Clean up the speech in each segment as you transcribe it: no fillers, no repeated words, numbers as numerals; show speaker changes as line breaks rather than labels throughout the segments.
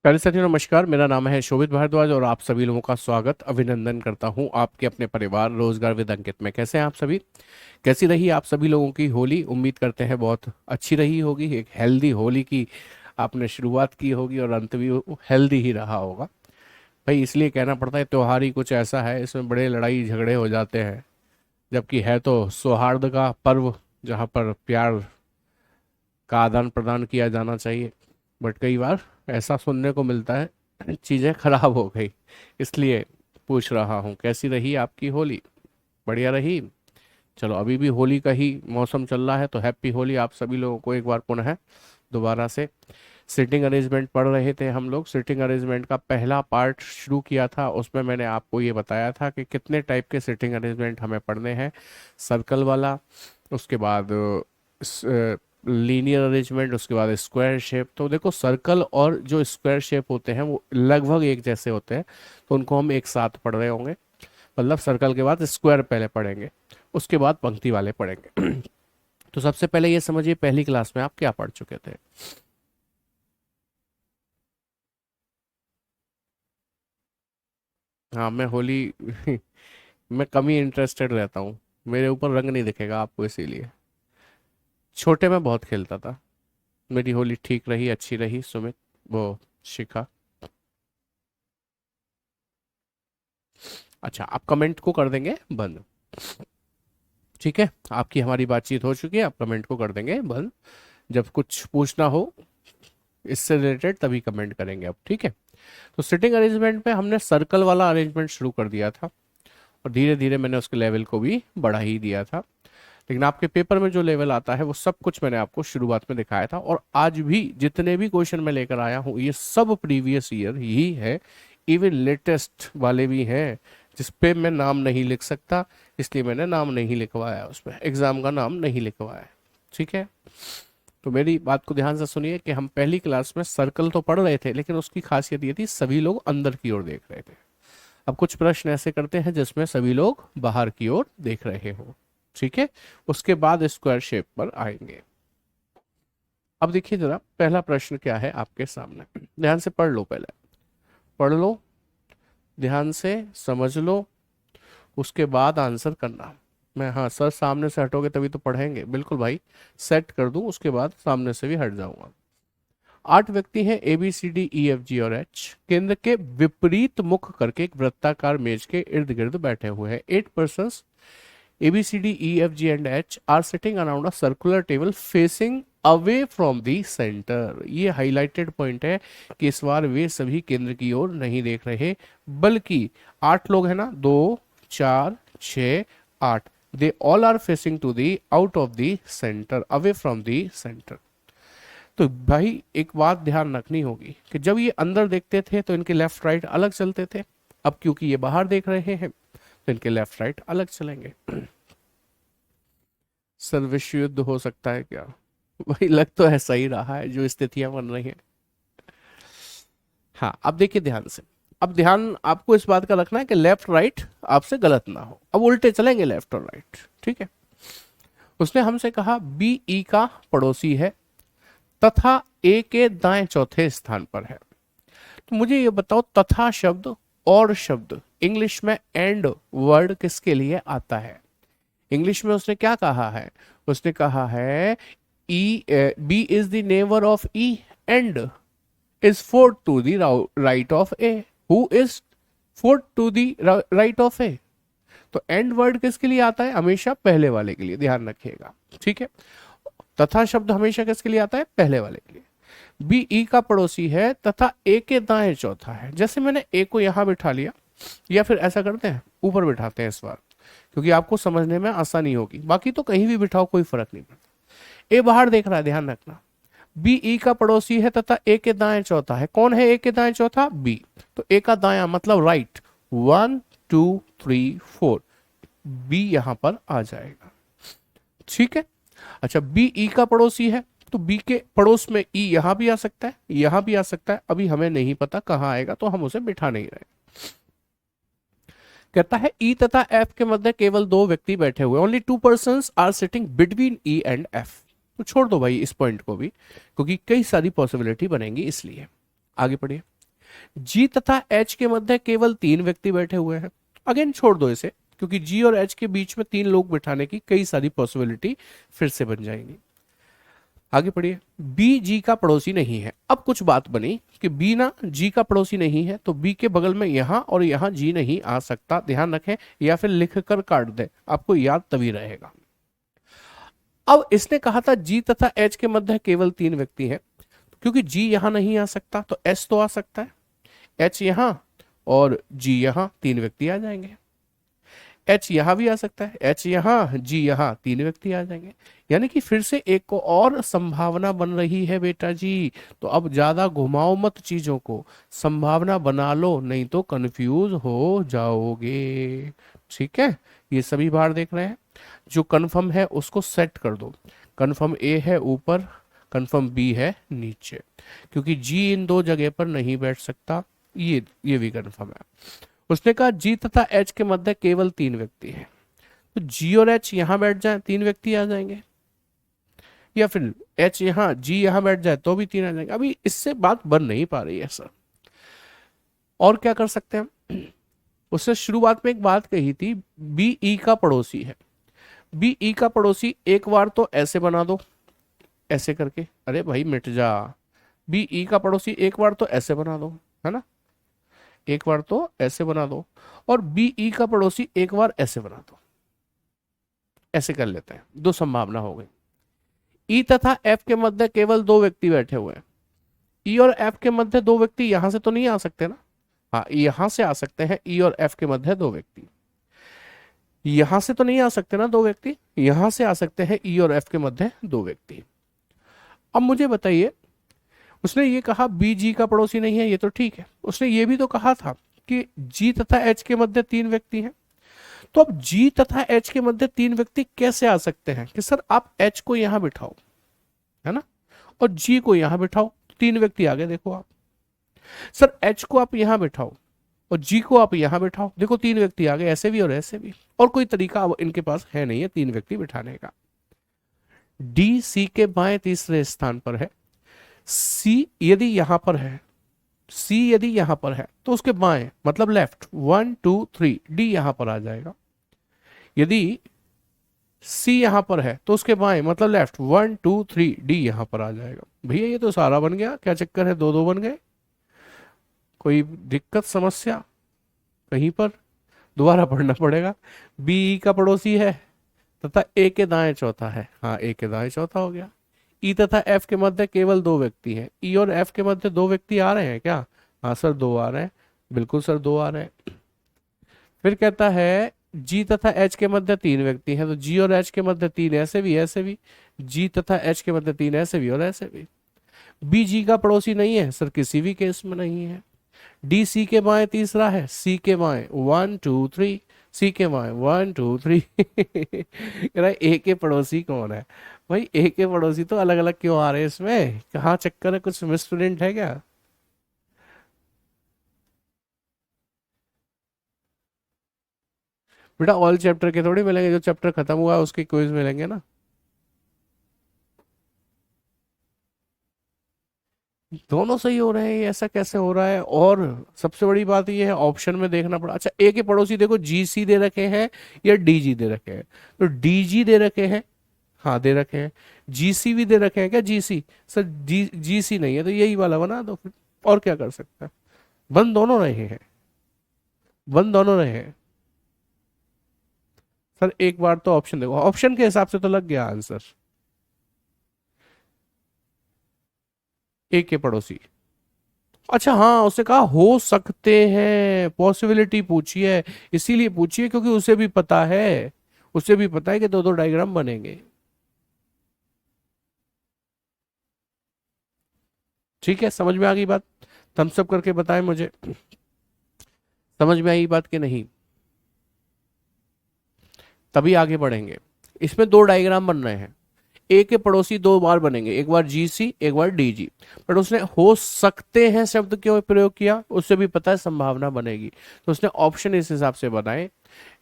प्यारे साथियों नमस्कार। मेरा नाम है शोभित भारद्वाज और आप सभी लोगों का स्वागत अभिनंदन करता हूं आपके अपने परिवार रोजगार विद अंकित में। कैसे हैं आप सभी? कैसी रही आप सभी लोगों की होली? उम्मीद करते हैं बहुत अच्छी रही होगी। एक हेल्दी होली की आपने शुरुआत की होगी और अंत भी हेल्दी ही रहा होगा। भाई इसलिए कहना पड़ता है त्योहार ही कुछ ऐसा है, इसमें बड़े लड़ाई झगड़े हो जाते हैं, जबकि है तो सौहार्द का पर्व जहाँ पर प्यार का आदान प्रदान किया जाना चाहिए। बट कई बार ऐसा सुनने को मिलता है चीज़ें खराब हो गई। इसलिए पूछ रहा हूँ कैसी रही आपकी होली? बढ़िया रही? चलो, अभी भी होली का ही मौसम चल रहा है तो हैप्पी होली आप सभी लोगों को एक बार पुनः दोबारा से। सिटिंग अरेंजमेंट पढ़ रहे थे हम लोग। सिटिंग अरेंजमेंट का पहला पार्ट शुरू किया था, उसमें मैंने आपको ये बताया था कि कितने टाइप के सिटिंग अरेंजमेंट हमें पढ़ने हैं। सर्कल वाला, उसके बाद लीनियर अरेंजमेंट, उसके बाद स्क्वायर शेप। तो देखो, सर्कल और जो स्क्वायर शेप होते हैं वो लगभग एक जैसे होते हैं, तो उनको हम एक साथ पढ़ रहे होंगे। मतलब सर्कल के बाद स्क्वायर पहले पढ़ेंगे, उसके बाद पंक्ति वाले पढ़ेंगे। तो सबसे पहले ये समझिए, पहली क्लास में आप क्या पढ़ चुके थे? हाँ, मैं होली मैं कम ही इंटरेस्टेड रहता हूँ। मेरे ऊपर रंग नहीं दिखेगा आपको, इसीलिए। छोटे में बहुत खेलता था। मेरी होली ठीक रही, अच्छी रही सुमित, वो शिखा। अच्छा, आप कमेंट को कर देंगे बंद। ठीक है, आपकी हमारी बातचीत हो चुकी है, आप कमेंट को कर देंगे बंद। जब कुछ पूछना हो इससे रिलेटेड तभी कमेंट करेंगे अब, ठीक है? तो सिटिंग अरेंजमेंट में हमने सर्कल वाला अरेंजमेंट शुरू कर दिया था और धीरे धीरे मैंने उसके लेवल को भी बढ़ा ही दिया था। लेकिन आपके पेपर में जो लेवल आता है वो सब कुछ मैंने आपको शुरुआत में दिखाया था, और आज भी जितने भी क्वेश्चन मैं लेकर आया हूँ ये सब प्रीवियस ईयर ही है। इवन लेटेस्ट वाले भी हैं जिस पे मैं नाम नहीं लिख सकता, इसलिए मैंने नाम नहीं लिखवाया, उसमें एग्जाम का नाम नहीं लिखवाया। ठीक है, तो मेरी बात को ध्यान से सुनिए कि हम पहली क्लास में सर्कल तो पढ़ रहे थे, लेकिन उसकी खासियत ये थी सभी लोग अंदर की ओर देख रहे थे। अब कुछ प्रश्न ऐसे करते हैं जिसमें सभी लोग बाहर की ओर देख रहे हो। ठीक है, उसके बाद स्क्वायर शेप पर आएंगे। अब देखिए जरा, पहला प्रश्न क्या है आपके सामने। ध्यान से पढ़ लो, पहले पढ़ लो, ध्यान से समझ लो, उसके बाद आंसर करना। मैं, हाँ सर, सामने से हटोगे तभी तो पढ़ेंगे। बिल्कुल भाई, सेट कर दूं उसके बाद सामने से भी हट जाऊंगा। 8 व्यक्ति हैं, A B C D E F G और एच, केंद्र के विपरीत मुख करके एक वृत्ताकार मेज के इर्द गिर्द बैठे हुए हैं। 8 persons A B C D E F G and H are sitting around a circular table facing away from the center। ये हाईलाइटेड पॉइंट है कि इस बार वे सभी केंद्र की ओर नहीं देख रहे, बल्कि 8 लोग हैं ना, 2, 4, 6, 8, they all are facing to the out of the centre, away from the centre. तो भाई एक बात ध्यान रखनी होगी कि जब ये अंदर देखते थे तो इनके लेफ्ट राइट अलग चलते थे। अब क्योंकि ये बाहर देख रहे हैं तो इनके लेफ्ट राइट अलग चलेंगे। सर विश्व युद्ध हो सकता है क्या? वही लग तो ऐसा ही रहा है जो स्थितियां बन रही हैं। हाँ, अब देखिए ध्यान से। अब ध्यान आपको इस बात का रखना है कि लेफ्ट राइट आपसे गलत ना हो। अब उल्टे चलेंगे लेफ्ट और राइट, ठीक है? उसने हमसे कहा बी ई का पड़ोसी है तथा ए के दाएं चौथे स्थान पर है। तो मुझे ये बताओ, तथा शब्द और शब्द इंग्लिश में एंड वर्ड किसके लिए आता है? इंग्लिश में उसने क्या कहा है? उसने कहा है E B is the neighbour of E and is fourth to the right of A. Who is fourth to the right of A? तो एंड वर्ड किसके लिए आता है? हमेशा पहले वाले के लिए, ध्यान रखिएगा, ठीक है? तथा शब्द हमेशा किसके लिए आता है? पहले वाले के लिए। बी ई का पड़ोसी है तथा ए के दाएं चौथा है। जैसे मैंने ए को यहां बिठा लिया, या फिर ऐसा करते हैं ऊपर बिठाते हैं इस बार, क्योंकि आपको समझने में आसानी होगी। बाकी तो कहीं भी बिठाओ कोई फर्क नहीं पड़ता। ए बाहर देख रहा है, ध्यान रखना। बी ई का पड़ोसी है तथा ए के दाएं चौथा है। कौन है ए के दाएं चौथा? बी। तो ए का दायां मतलब राइट, 1, 2, 3, 4, बी यहां पर आ जाएगा, ठीक है? अच्छा, बी ई का पड़ोसी है तो बी के पड़ोस में ई यहां भी आ सकता है, यहां भी आ सकता है। अभी हमें नहीं पता कहां आएगा तो हम उसे बिठा नहीं रहे। कहता है ई तथा एफ के मध्य केवल 2 व्यक्ति बैठे हुए, only 2 persons are sitting between E and F. तो छोड़ दो भाई इस पॉइंट को भी, क्योंकि कई सारी पॉसिबिलिटी बनेंगी, इसलिए आगे पढ़िए। जी तथा एच के मध्य केवल 3 व्यक्ति बैठे हुए हैं। अगेन छोड़ दो इसे, क्योंकि जी और एच के बीच में 3 लोग बिठाने की कई सारी पॉसिबिलिटी फिर से बन जाएंगी। आगे पढ़िए। बी जी का पड़ोसी नहीं है। अब कुछ बात बनी कि बी ना जी का पड़ोसी नहीं है, तो बी के बगल में यहां और यहां जी नहीं आ सकता, ध्यान रखें, या फिर लिख कर काट दें, आपको याद तभी रहेगा। अब इसने कहा था जी तथा एच के मध्य केवल 3 व्यक्ति हैं, क्योंकि जी यहां नहीं आ सकता तो एच तो आ सकता है, एच यहां और जी यहां, 3 व्यक्ति आ जाएंगे। एच यहां भी आ सकता है, एच यहां, जी यहां, 3 व्यक्ति आ जाएंगे। यानी कि फिर से एक को और संभावना बन रही है बेटा जी। तो अब ज्यादा घुमाओ मत चीजों को, संभावना बना लो, नहीं तो कंफ्यूज हो जाओगे। ठीक है, ये सभी बाहर देख रहे हैं। जो कन्फर्म है उसको सेट कर दो। कन्फर्म ए है ऊपर, कन्फर्म बी है नीचे, क्योंकि जी इन दो जगह पर नहीं बैठ सकता। ये भी कन्फर्म है। उसने कहा जी तथा एच के मध्य केवल 3 व्यक्ति हैं, तो जी और एच यहां बैठ जाए, 3 व्यक्ति आ जाएंगे, या फिर एच यहां जी यहां बैठ जाए तो भी 3 आ जाएंगे। अभी इससे बात बन नहीं पा रही है सर। और क्या कर सकते हैं हम? उसने शुरुआत में एक बात कही थी, बी ई का पड़ोसी है। बी ई का पड़ोसी एक बार तो ऐसे बना दो, ऐसे करके, अरे भाई मिट जा। बी ई का पड़ोसी एक बार तो ऐसे बना दो, है ना, एक बार तो ऐसे बना दो, और बी ई का पड़ोसी एक बार ऐसे बना दो। ऐसे कर लेते हैं, 2 संभावना हो गई। ई तथा एफ के मध्य केवल 2 व्यक्ति बैठे हुए हैं। ई और एफ के मध्य 2 व्यक्ति यहां से तो नहीं आ सकते ना, हाँ यहां से आ सकते हैं। ई और एफ के मध्य 2 व्यक्ति यहां से तो नहीं आ सकते ना, 2 व्यक्ति यहां से आ सकते हैं। ई और एफ के मध्य 2 व्यक्ति। अब मुझे बताइए, उसने ये कहा बी जी का पड़ोसी नहीं है, ये तो ठीक है। उसने ये भी तो कहा था कि जी तथा एच के मध्य 3 व्यक्ति हैं। तो अब जी तथा एच के मध्य 3 व्यक्ति कैसे आ सकते हैं कि सर आप एच को यहां बिठाओ, है ना, और जी को यहां बिठाओ, 3 व्यक्ति आ गए। देखो आप, सर एच को आप यहां बिठाओ और जी को आप यहां बिठाओ, देखो 3 व्यक्ति आ गए, ऐसे भी और ऐसे भी। और कोई तरीका अब इनके पास है नहीं है 3 व्यक्ति बिठाने का। डी सी के बाएं तीसरे स्थान पर है। सी यदि यहां पर है, सी यदि यहां पर है तो उसके बाएं मतलब लेफ्ट 1 2 3 डी यहां पर आ जाएगा। यदि सी यहां पर है तो उसके बाएं मतलब लेफ्ट 1 2 3 डी यहां पर आ जाएगा। भैया ये तो सारा बन गया, क्या चक्कर है, 2 2 बन गए। कोई दिक्कत समस्या कहीं पर? दोबारा पढ़ना पड़ेगा। बी ई का पड़ोसी है तथा ए के दाएं चौथा है, हाँ ए के दाएं चौथा हो गया। ई तथा एफ के मध्य केवल 2 व्यक्ति हैं। ई और एफ के मध्य 2 व्यक्ति आ रहे हैं क्या? हाँ सर 2 आ रहे हैं, बिल्कुल सर 2 आ रहे हैं। फिर कहता है जी तथा एच के मध्य 3 व्यक्ति हैं, तो जी और एच के मध्य 3 ऐसे भी ऐसे भी, जी तथा एच के मध्य 3 ऐसे भी और ऐसे भी। बी जी का पड़ोसी नहीं है सर, किसी भी केस में नहीं है। डी सी के बाएं तीसरा है, सी के बाएं 1 2 3, सी के बाएं 1 2 3। कह रहा है ए के पड़ोसी कौन है? भाई ए के पड़ोसी तो अलग अलग क्यों आ रहे हैं इसमें, कहाँ चक्कर है, कुछ मिस स्टूडेंट है क्या? बेटा ऑल चैप्टर के थोड़ी मिलेंगे, जो चैप्टर खत्म हुआ है उसके क्विज मिलेंगे ना। दोनों सही हो रहे हैं, ये ऐसा कैसे हो रहा है? और सबसे बड़ी बात ये है ऑप्शन में देखना पड़ा। अच्छा ए के पड़ोसी देखो जी सी दे रखे हैं या डी जी दे रखे हैं, तो डी जी दे रखे हैं, हाँ दे रखे हैं। जी सी भी दे रखे हैं क्या? जी सी सर, जी सी नहीं है तो यही वाला बना दो फिर, और क्या कर सकते हैं। बन दोनों रहे हैं, बन दोनों रहे हैं। सर एक बार तो ऑप्शन देखो, ऑप्शन के हिसाब से तो लग गया आंसर। ए के पड़ोसी, अच्छा हाँ उसने कहा हो सकते हैं, पॉसिबिलिटी पूछी है, इसीलिए पूछी है क्योंकि उसे भी पता है, उसे भी पता है कि 2 2 डायग्राम बनेंगे। ठीक है, समझ में आ गई बात? थम्स अप करके बताएं मुझे, समझ में आई बात कि नहीं, तभी आगे बढ़ेंगे। इसमें 2 डायग्राम बन रहे हैं, ए के पड़ोसी 2 बार बनेंगे, एक बार जी सी एक बार डी जी। पर उसने हो सकते हैं शब्द क्यों प्रयोग किया, उससे भी पता है संभावना बनेगी, तो उसने ऑप्शन इस हिसाब से बनाए।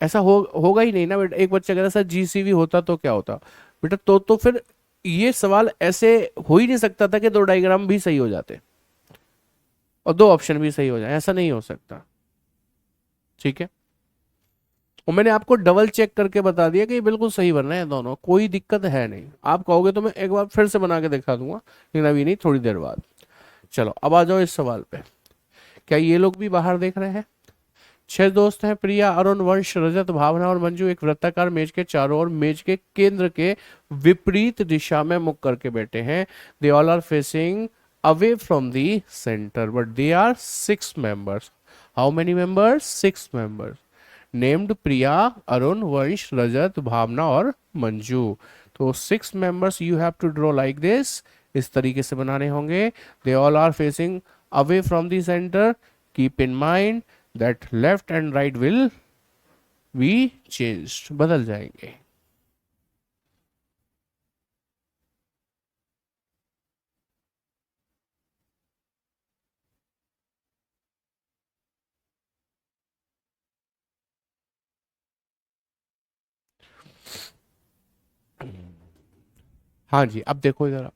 ऐसा होगा ही नहीं ना बेटा, एक बच्चा कह रहा सर जी सी भी होता तो क्या होता बेटा, तो फिर ये सवाल ऐसे हो ही नहीं सकता था कि 2 डायग्राम भी सही हो जाते। और दो ऑप्शन भी सही हो जाए, ऐसा नहीं हो सकता। ठीक है, और मैंने आपको डबल चेक करके बता दिया कि ये बिल्कुल सही बन रहे हैं दोनों, कोई दिक्कत है नहीं। आप कहोगे तो मैं एक बार फिर से बना के दिखा दूंगा, लेकिन अभी नहीं, थोड़ी देर बाद। चलो अब आ जाओ इस सवाल पे। क्या ये लोग भी बाहर देख रहे हैं? छह दोस्त हैं, प्रिया, अरुण, वंश, रजत, भावना और मंजू एक वृत्ताकार मेज के चारों ओर मेज के केंद्र के विपरीत दिशा में मुख करके बैठे हैं। They all are facing away from the centre, but they are six members. How many members? Six members. Named Priya, Arun, Vansh, Rajat, Bhavna और मंजू। तो six members you have to draw like this, इस तरीके से बनाने होंगे। They all are facing away from the centre. Keep in mind that left and right will be changed, बदल जाएंगे। हाँ जी, अब देखो इधर।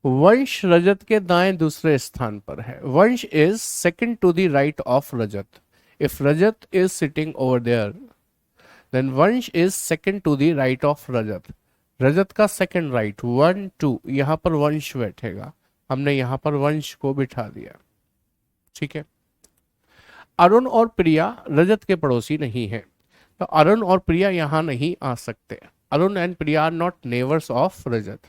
वंश रजत के दाएं दूसरे स्थान पर है। Vansh is second to the right of Rajat. If Rajat is sitting over there, then Vansh is second to the right of Rajat. Rajat का सेकंड राइट, वन टू, यहां पर वंश बैठेगा। हमने यहां पर वंश को बिठा दिया। ठीक है, अरुण और प्रिया रजत के पड़ोसी नहीं है, तो अरुण और प्रिया यहां नहीं आ सकते। Arun and Priya are not neighbours of Rajat.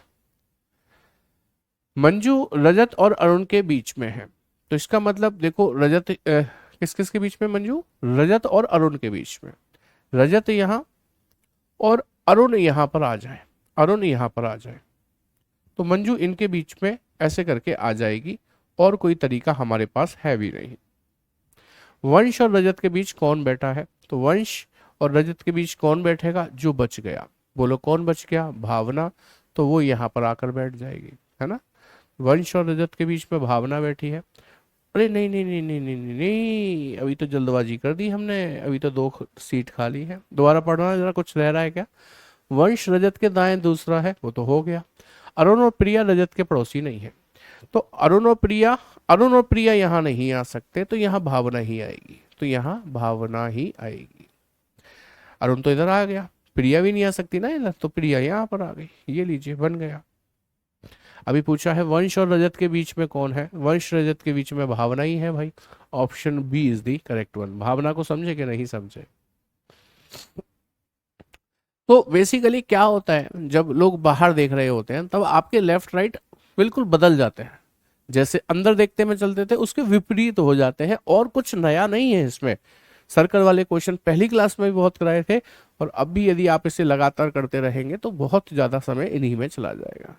Manju Rajat और अरुण के बीच में है, तो इसका मतलब देखो, रजत किस किस के बीच में? मंजू, रजत और अरुण के बीच में। रजत यहां और अरुण यहां पर आ जाए, अरुण यहां पर आ जाए, तो मंजू इनके बीच में ऐसे करके आ जाएगी, और कोई तरीका हमारे पास है भी नहीं। वंश और रजत के बीच कौन बैठा है? तो वंश और रजत के बीच कौन बैठेगा? जो बच गया। बोलो कौन बच गया? भावना। तो वो यहां पर आकर बैठ जाएगी, है ना। वंश और रजत के बीच में भावना बैठी है। अरे नहीं नहीं नहीं नहीं नहीं नहीं नहीं, अभी तो जल्दबाजी कर दी हमने, अभी तो दो सीट खाली है। दोबारा पढ़ना जरा, कुछ रह रहा है क्या? वंश रजत के दाएं दूसरा है, वो तो हो गया। अरुण और प्रिया रजत के पड़ोसी नहीं है, तो अरुण और प्रिया यहाँ नहीं आ सकते, तो यहाँ भावना ही आएगी, तो यहाँ भावना ही आएगी। अरुण तो इधर आ गया, प्रिया भी नहीं आ सकती ना इधर, तो प्रिया यहाँ पर आ गई। ये लीजिए, बन गया। अभी पूछा है वंश और रजत के बीच में कौन है? वंश रजत के बीच में भावना ही है भाई। Option B is the correct one. Bhavna को समझे कि नहीं समझे? तो बेसिकली क्या होता है, जब लोग बाहर देख रहे होते हैं तब आपके लेफ्ट राइट बिल्कुल बदल जाते हैं। जैसे अंदर देखते में चलते थे, उसके विपरीत हो जाते हैं, और कुछ नया नहीं है इसमें। सर्कल वाले क्वेश्चन पहली क्लास में भी बहुत कराए थे, और अब भी यदि आप इसे लगातार करते रहेंगे तो बहुत ज्यादा समय इन्हीं में चला जाएगा।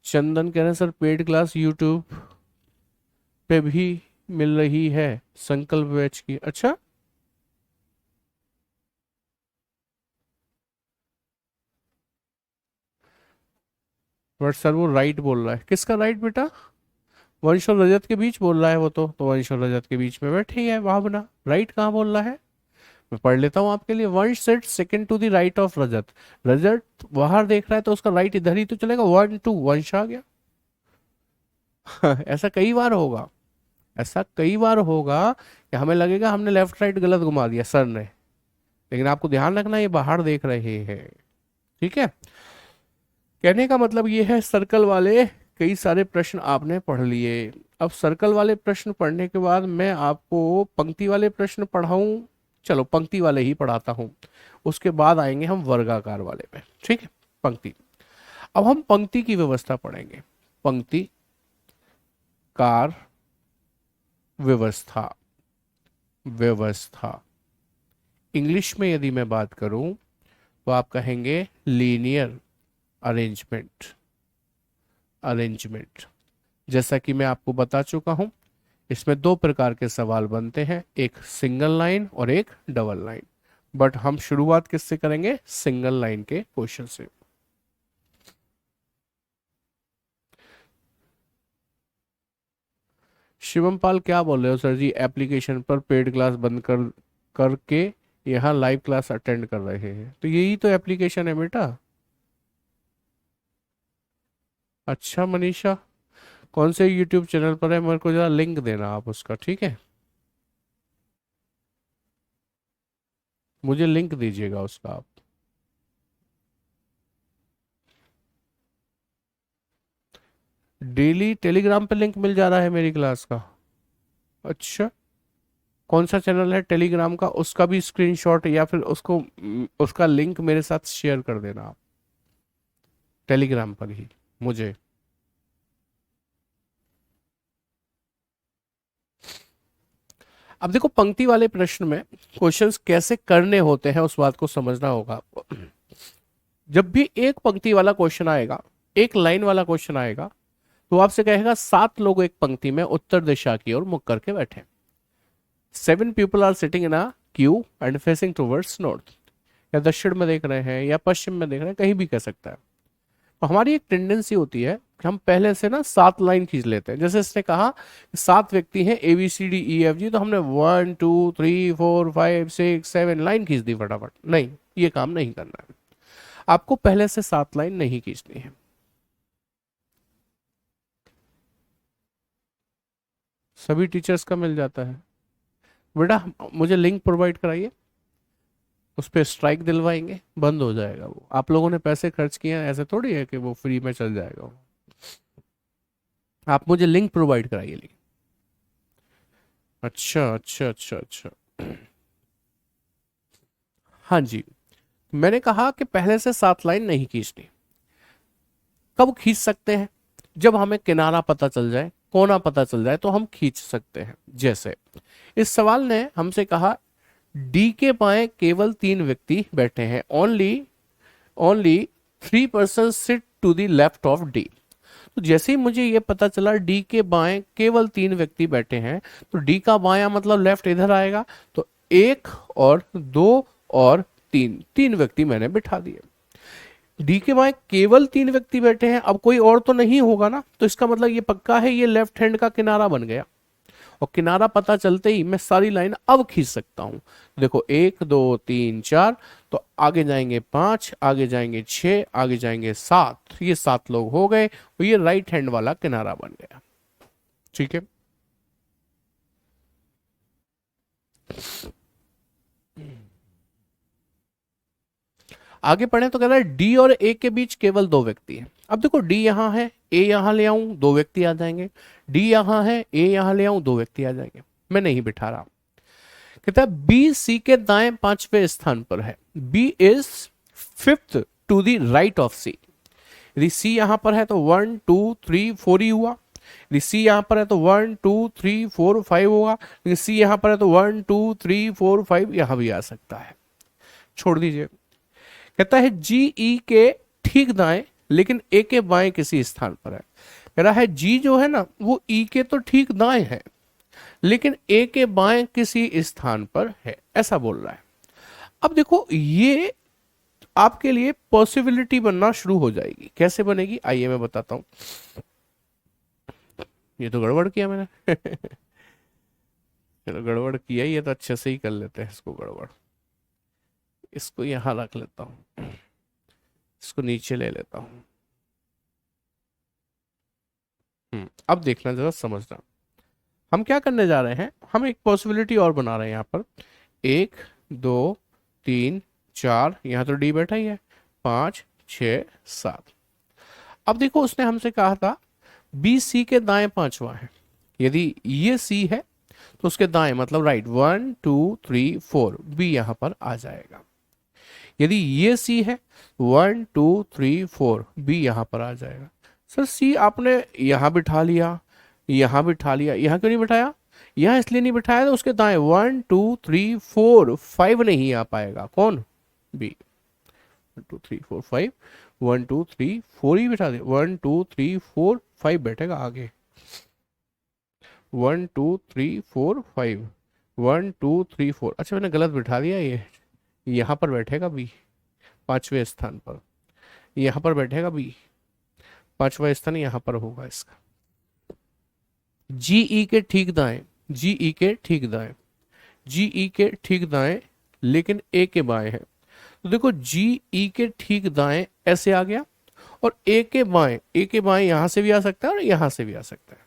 चंदन कह रहे हैं सर पेड क्लास यूट्यूब पे भी मिल रही है संकल्प बैच की। अच्छा, बट सर वो राइट बोल रहा है। किसका राइट बेटा? वंश और रजत के बीच बोल रहा है वो, तो वंश और रजत के बीच में बैठी है भावना। राइट कहाँ बोल रहा है? मैं पढ़ लेता हूँ आपके लिए। Vansh sits second to the right of Rajat. Rajat बाहर देख रहा है, तो उसका राइट इधर ही तो चलेगा, वन टू, वंश आ गया। ऐसा कई बार होगा, ऐसा कई बार होगा कि हमें लगेगा हमने लेफ्ट राइट गलत घुमा दिया सर ने, लेकिन आपको ध्यान रखना ये बाहर देख रहे हैं। ठीक है, कहने का मतलब ये है, सर्कल वाले कई सारे प्रश्न आपने पढ़ लिए। अब सर्कल वाले प्रश्न पढ़ने के बाद मैं आपको पंक्ति वाले प्रश्न पढ़ाऊं? चलो पंक्ति वाले ही पढ़ाता हूं, उसके बाद आएंगे हम वर्गाकार वाले पे। ठीक है, पंक्ति। अब हम पंक्ति की व्यवस्था पढ़ेंगे। पंक्ति कार व्यवस्था, व्यवस्था इंग्लिश में यदि मैं बात करूं तो आप कहेंगे लीनियर अरेंजमेंट, अरेंजमेंट। जैसा कि मैं आपको बता चुका हूं, इसमें दो प्रकार के सवाल बनते हैं, एक सिंगल लाइन और एक डबल लाइन। बट हम शुरुआत किससे करेंगे? सिंगल लाइन के क्वेश्चन से। शिवम पाल क्या बोल रहे हो सर जी? एप्लीकेशन पर पेड क्लास बंद कर करके यहाँ लाइव क्लास अटेंड कर रहे हैं, तो यही तो एप्लीकेशन है बेटा। अच्छा मनीषा, कौन से यूट्यूब चैनल पर है, मेरे को जरा लिंक देना आप उसका, ठीक है? मुझे लिंक दीजिएगा उसका आप। डेली टेलीग्राम पे लिंक मिल जा रहा है मेरी क्लास का? अच्छा, कौन सा चैनल है टेलीग्राम का, उसका भी स्क्रीनशॉट या फिर उसको उसका लिंक मेरे साथ शेयर कर देना आप टेलीग्राम पर ही मुझे। अब देखो, पंक्ति वाले प्रश्न में क्वेश्चंस कैसे करने होते हैं उस बात को समझना होगा आपको। जब भी एक पंक्ति वाला क्वेश्चन आएगा, एक लाइन वाला क्वेश्चन आएगा, तो आपसे कहेगा 7 लोग एक पंक्ति में उत्तर दिशा की ओर मुख करके बैठे। 7 people are sitting in a queue and facing towards north. या दक्षिण में देख रहे हैं या पश्चिम में देख रहे हैं, कहीं भी कह सकता है। तो हमारी एक टेंडेंसी होती है कि हम पहले से ना 7 लाइन खींच लेते हैं। जैसे इसने कहा 7 व्यक्ति हैं ABCDEFG, तो हमने 1 2 3 4 5 6 7 लाइन खींच दी फटाफट। नहीं, ये काम नहीं करना है। आपको पहले से 7 लाइन नहीं खींचनी है। सभी टीचर्स का मिल जाता है बेटा, मुझे लिंक प्रोवाइड कराइए, उस पर स्ट्राइक दिलवाएंगे, बंद हो जाएगा वो। आप लोगों ने पैसे खर्च किए हैं, ऐसे थोड़ी है कि वो फ्री में चल जाएगा वो। आप मुझे लिंक प्रोवाइड कराइए लेकिन। अच्छा अच्छा अच्छा अच्छा। हाँ जी, मैंने कहा कि पहले से 7 लाइन नहीं खींचनी। कब खींच सकते हैं? जब हमें किनारा पता चल जाए, कोना पता चल जाए, तो हम खींच सकते हैं। जैसे इस सवाल ने हमसे कहा डी के बाएं केवल 3 व्यक्ति बैठे हैं, only only 3 person sit to the left of D. तो जैसे ही मुझे ये पता चला डी के बाएं केवल 3 व्यक्ति बैठे हैं, तो डी का बायां मतलब लेफ्ट इधर आएगा। तो 1 और 2 और 3, 3 व्यक्ति मैंने बिठा दिए। डी के बाएं केवल 3 व्यक्ति बैठे हैं, अब कोई और तो नहीं होगा ना, तो इसका मतलब ये पक्का है ये लेफ्ट हैंड का किनारा बन गया। और किनारा पता चलते ही मैं सारी लाइन अब खींच सकता हूं। देखो 1 2 3 4, तो आगे जाएंगे 5, आगे जाएंगे 6, आगे जाएंगे 7, ये 7 लोग हो गए, और ये राइट हैंड वाला किनारा बन गया। ठीक है, आगे पढ़े तो कह रहा है डी और ए के बीच केवल 2 व्यक्ति हैं। अब देखो डी यहां है, ए यहां ले आऊं, 2 व्यक्ति आ जाएंगे। डी यहां है, ए यहां ले आऊं, 2 व्यक्ति आ जाएंगे। मैं नहीं बिठा रहा। कहता है बी सी के दाएं 5वें स्थान पर है। B is 5th to the right of C. यदि सी यहां पर है तो 1 2 3 4 ही हुआ। यदि सी यहां पर है तो 1 2 3 4 5 होगा। यदि सी यहां पर है तो 1 2 3 4 5 यहां भी आ सकता है। छोड़ दीजिए। कहता है जी ई के ठीक दाएं लेकिन ए के बाएं किसी स्थान पर है। कह रहा है जी जो है ना वो ई के तो ठीक दाएं है, लेकिन ए के बाएं किसी स्थान पर है, ऐसा बोल रहा है। अब देखो ये आपके लिए पॉसिबिलिटी बनना शुरू हो जाएगी। कैसे बनेगी आइए मैं बताता हूं। ये तो गड़बड़ किया मैंने चलो गड़बड़ किया ही है तो अच्छे से ही कर लेते हैं इसको गड़बड़। इसको यहां रख लेता हूं, इसको नीचे ले लेता हूं। अब देखना जरा समझना, हम क्या करने जा रहे हैं। हम एक पॉसिबिलिटी और बना रहे हैं यहाँ पर। 1 2 3 4, यहाँ तो डी बैठा ही है, 5 6 7। अब देखो उसने हमसे कहा था बी सी के दाएं 5वां है। यदि ये सी है तो उसके दाएं मतलब राइट 1 2 3 4, बी यहां पर आ जाएगा। यदि ये सी है 1 2 3 4, बी यहां पर आ जाएगा। सर सी आपने यहां बिठा लिया, यहां बिठा लिया, यहां क्यों नहीं बिठाया? यहां इसलिए नहीं बिठाया तो उसके दाएं 1 2 3 4 5 नहीं आ पाएगा। कौन? बी। 1 2 3 4 5, 1 2 3 4 ही बिठा दे। 1 2 3 4 5 बैठेगा आगे। 1 2 3 4 5, 1 2 3 4। अच्छा मैंने गलत बिठा दिया, ये यहाँ पर बैठेगा बी 5वें स्थान पर। यहाँ पर बैठेगा बी, 5वां स्थान यहाँ पर होगा इसका। जी ई के ठीक दाएं, जी ई के ठीक दाएं, जी ई के ठीक दाएं लेकिन ए के बाएं है। तो देखो जी ई के ठीक दाएं ऐसे आ गया, और ए के बाएं यहां से भी आ सकता है और यहां से भी आ सकता है।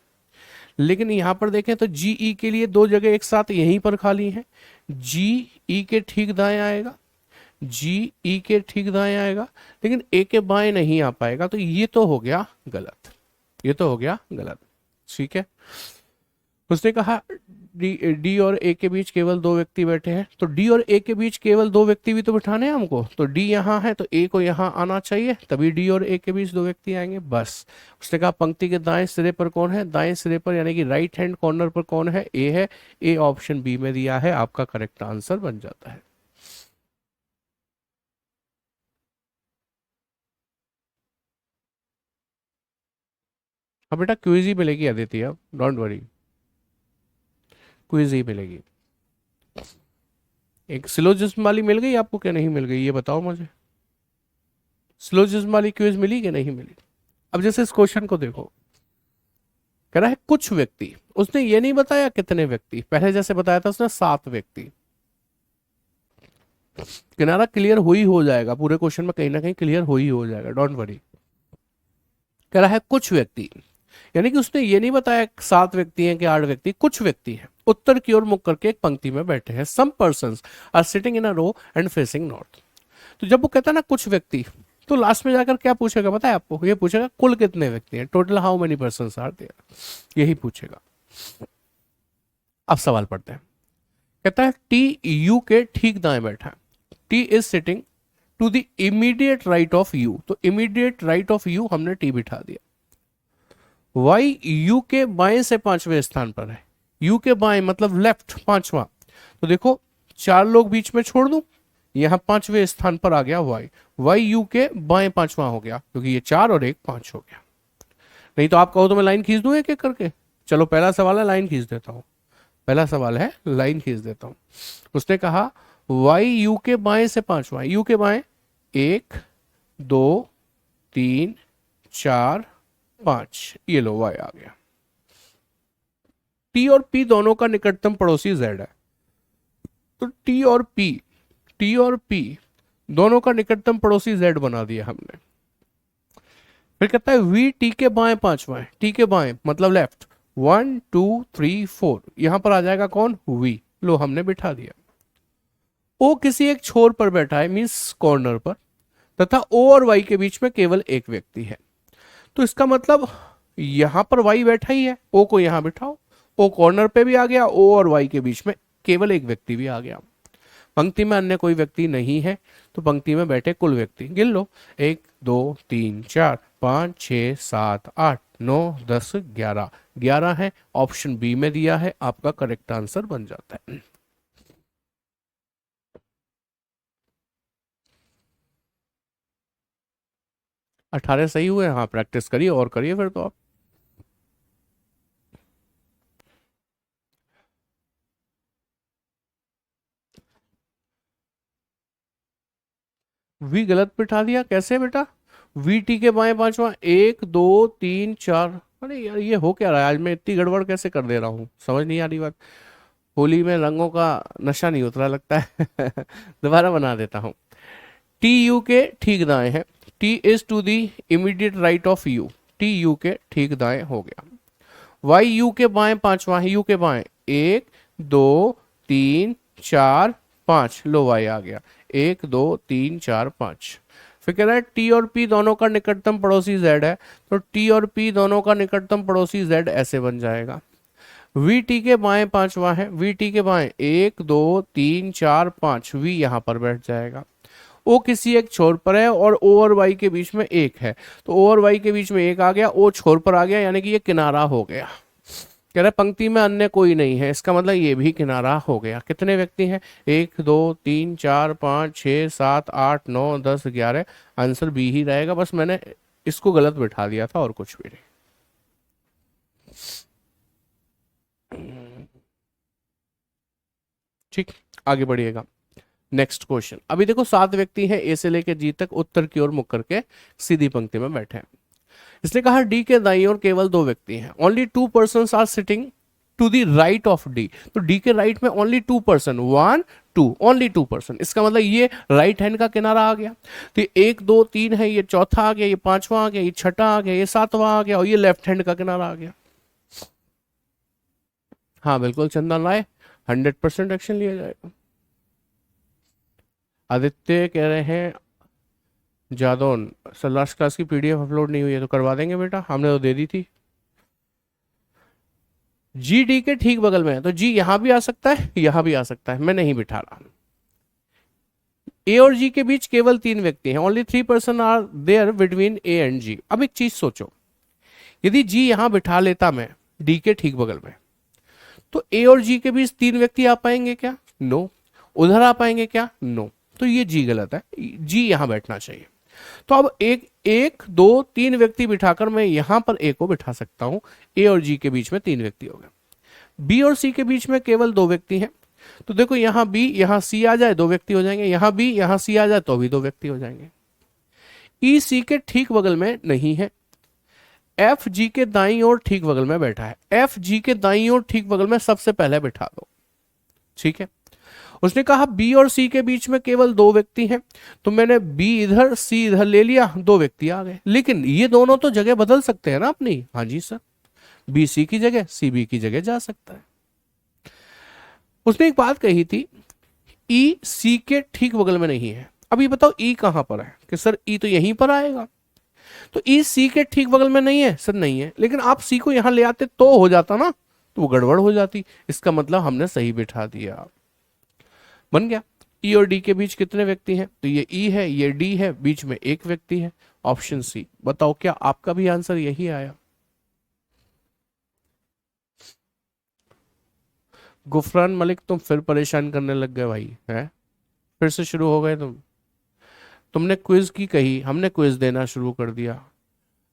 लेकिन यहां पर देखें तो जी ई के लिए दो जगह एक साथ यहीं पर खाली है, जी ई के ठीक दाएं आएगा, जी ई के ठीक दाएं आएगा, लेकिन ए के बाएं नहीं आ पाएगा, तो ये तो हो गया गलत, ये तो हो गया गलत। ठीक है, उसने कहा डी और ए के बीच केवल दो व्यक्ति बैठे हैं, तो डी और ए के बीच केवल दो व्यक्ति भी तो बिठाने हैं हमको, तो डी यहाँ है तो ए को यहाँ आना चाहिए, तभी डी और ए के बीच दो व्यक्ति आएंगे बस। उसने कहा पंक्ति के दाएं सिरे पर कौन है, दाएं सिरे पर यानी कि राइट हैंड कॉर्नर पर कौन है, ए है, ए ऑप्शन बी में दिया है, आपका करेक्ट आंसर बन जाता है। हाँ बेटा क्विज ही मिलेगी अदिति, अब डोंट वरी, क्विज ही मिलेगी। एक सिलोजिज्म वाली मिल गई आपको क्या नहीं मिल गई, ये बताओ मुझे, सिलोजिज्म वाली क्विज मिली कि नहीं मिली। अब जैसे इस क्वेश्चन को देखो, कह रहा है कुछ व्यक्ति, उसने ये नहीं बताया कितने व्यक्ति, पहले जैसे बताया था उसने 7 व्यक्ति। किनारा क्लियर हो ही हो जाएगा, पूरे क्वेश्चन में कहीं ना कहीं क्लियर हो ही हो जाएगा, डोंट वरी। कह रहा है कुछ व्यक्ति, यानी कि उसने ये नहीं बताया 7 व्यक्ति हैं कि 8 व्यक्ति, कुछ व्यक्ति हैं उत्तर की ओर मुख करके एक पंक्ति में बैठे हैं। Some persons are sitting in a row and facing north. तो जब वो कहता है ना कुछ व्यक्ति, तो लास्ट में जाकर क्या पूछेगा पता है आपको, ये पूछेगा कुल कितने व्यक्ति हैं, total how many persons are there, यही पूछेगा। अब सवाल पढ़ते हैं, कहता है टी यू के ठीक दाएं बैठा है, T is sitting to the immediate right of U, तो इमीडिएट राइट ऑफ यू हमने टी बिठा दिया। वाई यू के बाएं से 5वें स्थान पर है, यू के बाएं मतलब लेफ्ट 5वां, तो देखो 4 लोग बीच में छोड़ दूं, यहां 5वें स्थान पर आ गया वाई, वाई यू के बाएं 5वां हो गया, क्योंकि ये 4 और 1 5 हो गया। नहीं तो आप कहो तो मैं लाइन खींच दूं एक एक करके, चलो पहला सवाल है लाइन खींच देता हूं, पहला सवाल है लाइन खींच देता हूं। उसने कहा वाई यू के बाएं से 5वां, यू के बाएं 1 2 3 4 5, ये लो वाई आ गया। टी और पी दोनों का निकटतम पड़ोसी जेड है, तो टी और पी दोनों का निकटतम पड़ोसी जेड बना दिया हमने। फिर कहता है वी टी के बाएं 5वां है, टी के बाएं मतलब लेफ्ट 1 2 3 4, यहां पर आ जाएगा कौन, वी, लो हमने बिठा दिया। ओ किसी एक छोर पर बैठा है, मीन्स कॉर्नर पर, तथा ओ और वाई के बीच में केवल एक व्यक्ति है, तो इसका मतलब यहां पर वाई बैठा ही है, ओ को यहां बिठाओ, ओ कॉर्नर पे भी आ गया, ओ और वाई के बीच में केवल एक व्यक्ति भी आ गया। पंक्ति में अन्य कोई व्यक्ति नहीं है, तो पंक्ति में बैठे कुल व्यक्ति गिन लो, 1 2 3 4 5 6 7 8 9 10 11, 11 है, ऑप्शन बी में दिया है, आपका करेक्ट आंसर बन जाता है। अठारह सही हुए, हाँ प्रैक्टिस करिए और करिए फिर तो आप। वी गलत बिठा दिया, कैसे बेटा, वी टी के बाएं 5वां 1 2 3 4, अरे यार ये हो क्या रहा है आज, मैं इतनी गड़बड़ कैसे कर दे रहा हूँ, समझ नहीं आ रही बात, होली में रंगों का नशा नहीं उतरा लगता है दोबारा बना देता हूँ। टी यू के ठीक दाएं है, T is to the immediate right of U, T U के ठीक दाएं हो गया। वाई यू के बाएं 5वां है, यू के बाएं 1 2 3 4 5, लो वाई आ गया 1 2 3 4 5। फिर कह रहा है टी और पी दोनों का निकटतम पड़ोसी जेड है, तो टी और पी दोनों का निकटतम पड़ोसी जेड ऐसे बन जाएगा, वी टी के बाएं 5वां है, वी टी के बाएं 1 2 3 4 5, वी यहां पर बैठ जाएगा। ओ किसी एक छोर पर है और ओ और वाई के बीच में एक है, तो ओ और वाई के बीच में एक आ गया, ओ छोर पर आ गया, यानी कि ये किनारा हो गया। कह रहा है पंक्ति में अन्य कोई नहीं है, इसका मतलब ये भी किनारा हो गया। कितने व्यक्ति हैं, 1 2 3 4 5 6 7 8 9 10 11, आंसर बी ही रहेगा, बस मैंने इसको गलत बिठा दिया था और कुछ भी नहीं। ठीक, आगे बढ़िएगा। नेक्स्ट क्वेश्चन, अभी देखो 7 व्यक्ति हैं, ए से लेकर जी तक उत्तर की ओर मुख करके सीधी पंक्ति में बैठे हैं। इसने कहा डी के दाईं ओर केवल 2 व्यक्ति हैं, only 2 persons are sitting to the right of D, तो डी के राइट में ओनली 2%, 1 2, ओनली 2%, इसका मतलब ये राइट हैंड का किनारा आ गया। तो ये 1 2 3 है, ये चौथा आ गया, ये पांचवा आ गया, ये छठा आ गया, ये सातवां आ गया, और ये लेफ्ट हैंड का किनारा आ गया। हाँ बिल्कुल चंदन राय, 100% एक्शन लिया जाएगा। आदित्य कह रहे हैं जादौन सर लास्ट क्लास की पीडीएफ अपलोड नहीं हुई है, तो करवा देंगे बेटा, हमने तो दे दी थी। जी डी के ठीक बगल में है, तो जी यहां भी आ सकता है, यहां भी आ सकता है, मैं नहीं बिठा रहा। ए और जी के बीच केवल 3 व्यक्ति हैं, only 3 person are there between A and G. अब एक चीज सोचो, यदि जी यहां बिठा लेता मैं डी के ठीक बगल में, तो ए और जी के बीच 3 व्यक्ति आ पाएंगे क्या? नो। उधर आ पाएंगे क्या? नो। तो ये जी गलत है, जी यहां बैठना चाहिए। तो अब एक एक दो तीन व्यक्ति बिठाकर मैं यहां पर ए को बिठा सकता हूं, ए और जी के बीच में 3 व्यक्ति हो गए। बी और सी के बीच में केवल 2 व्यक्ति हैं, तो देखो यहां बी यहां सी आ जाए 2 व्यक्ति हो जाएंगे, यहां बी यहां सी आ जाए तो भी 2 व्यक्ति हो जाएंगे। ई सी के ठीक बगल में नहीं है, एफ जी के दाईं ओर ठीक बगल में बैठा है, एफ जी के दाईं ओर ठीक बगल में सबसे पहले बिठा दो, ठीक है। उसने कहा बी और सी के बीच में केवल 2 व्यक्ति हैं, तो मैंने बी इधर सी इधर ले लिया, 2 व्यक्ति आ गए। लेकिन ये दोनों तो जगह बदल सकते हैं ना अपनी। हाँ जी सर, बी सी की जगह सी बी की जगह जा सकता है। उसने एक बात कही थी, ई सी के ठीक बगल में नहीं है। अब ये बताओ ई कहां पर है? कि सर ई तो यहीं पर आएगा, तो ई सी के ठीक बगल में नहीं है। सर नहीं है, लेकिन आप सी को यहां ले आते तो हो जाता ना, तो वो गड़बड़ हो जाती। इसका मतलब हमने सही बिठा दिया, बन गया। ई और डी के बीच कितने व्यक्ति हैं? तो ये ई है, ये डी है, बीच में एक व्यक्ति है, ऑप्शन सी। बताओ क्या आपका भी आंसर यही आया? गुफरान मलिक तुम फिर परेशान करने लग गए भाई, हैं? फिर से शुरू हो गए तुम। तुमने क्विज की कही, हमने क्विज देना शुरू कर दिया।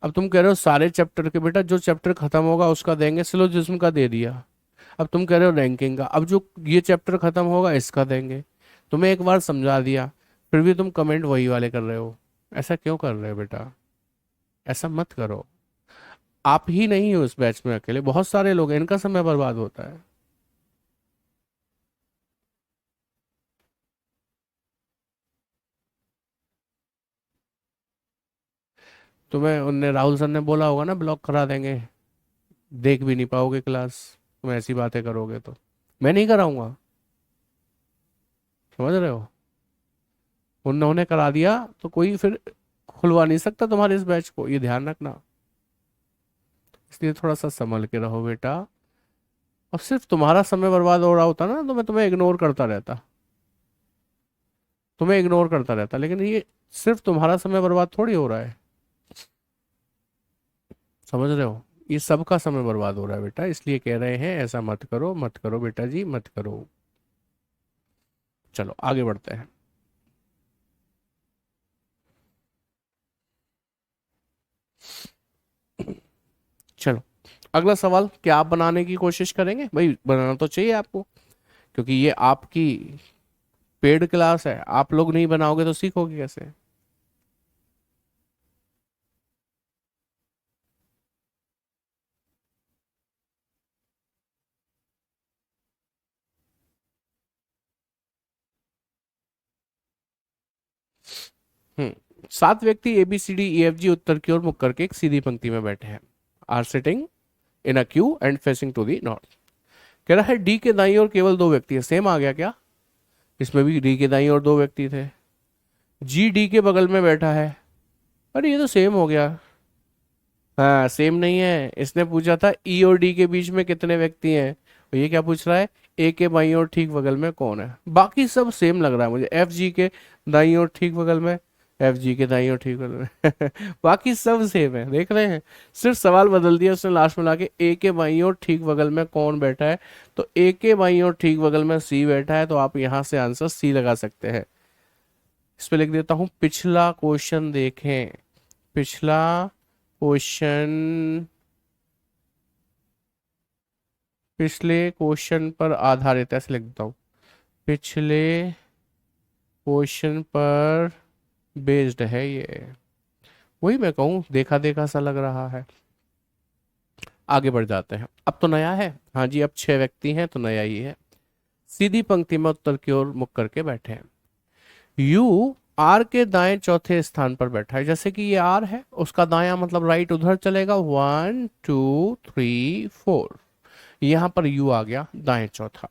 अब तुम कह रहे हो सारे चैप्टर के, बेटा जो चैप्टर खत्म होगा उसका देंगे, सिलोजिज्म का दे दिया। अब तुम कह रहे हो रैंकिंग का, अब जो ये चैप्टर खत्म होगा इसका देंगे। तुम्हें एक बार समझा दिया, फिर भी तुम कमेंट वही वाले कर रहे हो। ऐसा क्यों कर रहे हो बेटा? ऐसा मत करो। आप ही नहीं हो इस बैच में अकेले, बहुत सारे लोग हैं, इनका समय बर्बाद होता है। तुम्हें उनने राहुल सर ने बोला होगा ना ब्लॉक करा देंगे, देख भी नहीं पाओगे क्लास, तुम ऐसी बातें करोगे तो। मैं नहीं कराऊंगा, समझ रहे हो? उन्होंने करा दिया तो कोई फिर खुलवा नहीं सकता तुम्हारे इस बैच को, ये ध्यान रखना। इसलिए थोड़ा सा संभल के रहो बेटा। और सिर्फ तुम्हारा समय बर्बाद हो रहा होता ना तो मैं तुम्हें इग्नोर करता रहता, तुम्हें इग्नोर करता रहता, लेकिन ये सिर्फ तुम्हारा समय बर्बाद थोड़ी हो रहा है, समझ रहे हो? ये सबका समय बर्बाद हो रहा है बेटा, इसलिए कह रहे हैं ऐसा मत करो, मत करो बेटा जी, मत करो। चलो आगे बढ़ते हैं। चलो अगला सवाल, क्या आप बनाने की कोशिश करेंगे? भाई बनाना तो चाहिए आपको, क्योंकि ये आपकी पेड क्लास है, आप लोग नहीं बनाओगे तो सीखोगे कैसे? हम्म, 7 व्यक्ति A B C D E F G उत्तर की ओर मुख करके एक सीधी पंक्ति में बैठे हैं, are sitting in a queue and facing to the north. कह रहा है डी के दाईं ओर केवल 2 व्यक्ति है, सेम आ गया क्या? इसमें भी डी के दाईं ओर 2 व्यक्ति थे। जी डी के बगल में बैठा है, अरे ये तो सेम हो गया। हाँ सेम नहीं है, इसने पूछा था ई और डी के बीच में कितने व्यक्ति हैं, और ये क्या पूछ रहा है, ए के बाईं ओर ठीक बगल में कौन है? बाकी सब सेम लग रहा है मुझे, एफ जी के दाईं ओर ठीक बगल में, एफ जी के दाईं ओर ठीक बगल में बाकी सब सेम है, देख रहे हैं? सिर्फ सवाल बदल दिया उसने लास्ट में लाके, ए के बाईं ओर ठीक बगल में कौन बैठा है, तो ए के बाईं ओर ठीक बगल में सी बैठा है, तो आप यहाँ से आंसर सी लगा सकते हैं। इस पे लिख देता हूँ पिछला क्वेश्चन देखें, पिछला क्वेश्चन पिछले क्वेश्चन पर आधारित, ऐसे लिख देता हूँ, पिछले क्वेश्चन पर बेस्ड है ये। वही मैं कहूँ, देखा देखा सा लग रहा है। आगे बढ़ जाते हैं। अब तो नया है, हाँ जी, अब 6 व्यक्ति हैं तो नया ही है। सीधी पंक्ति में उत्तर की ओर मुख करके बैठे हैं। यू आर के दाएं चौथे स्थान पर बैठा है। जैसे कि ये आर है, उसका दायां मतलब राइट उधर चलेगा, 1 2 3 4। यहां पर यू आ गया दाएं चौथा।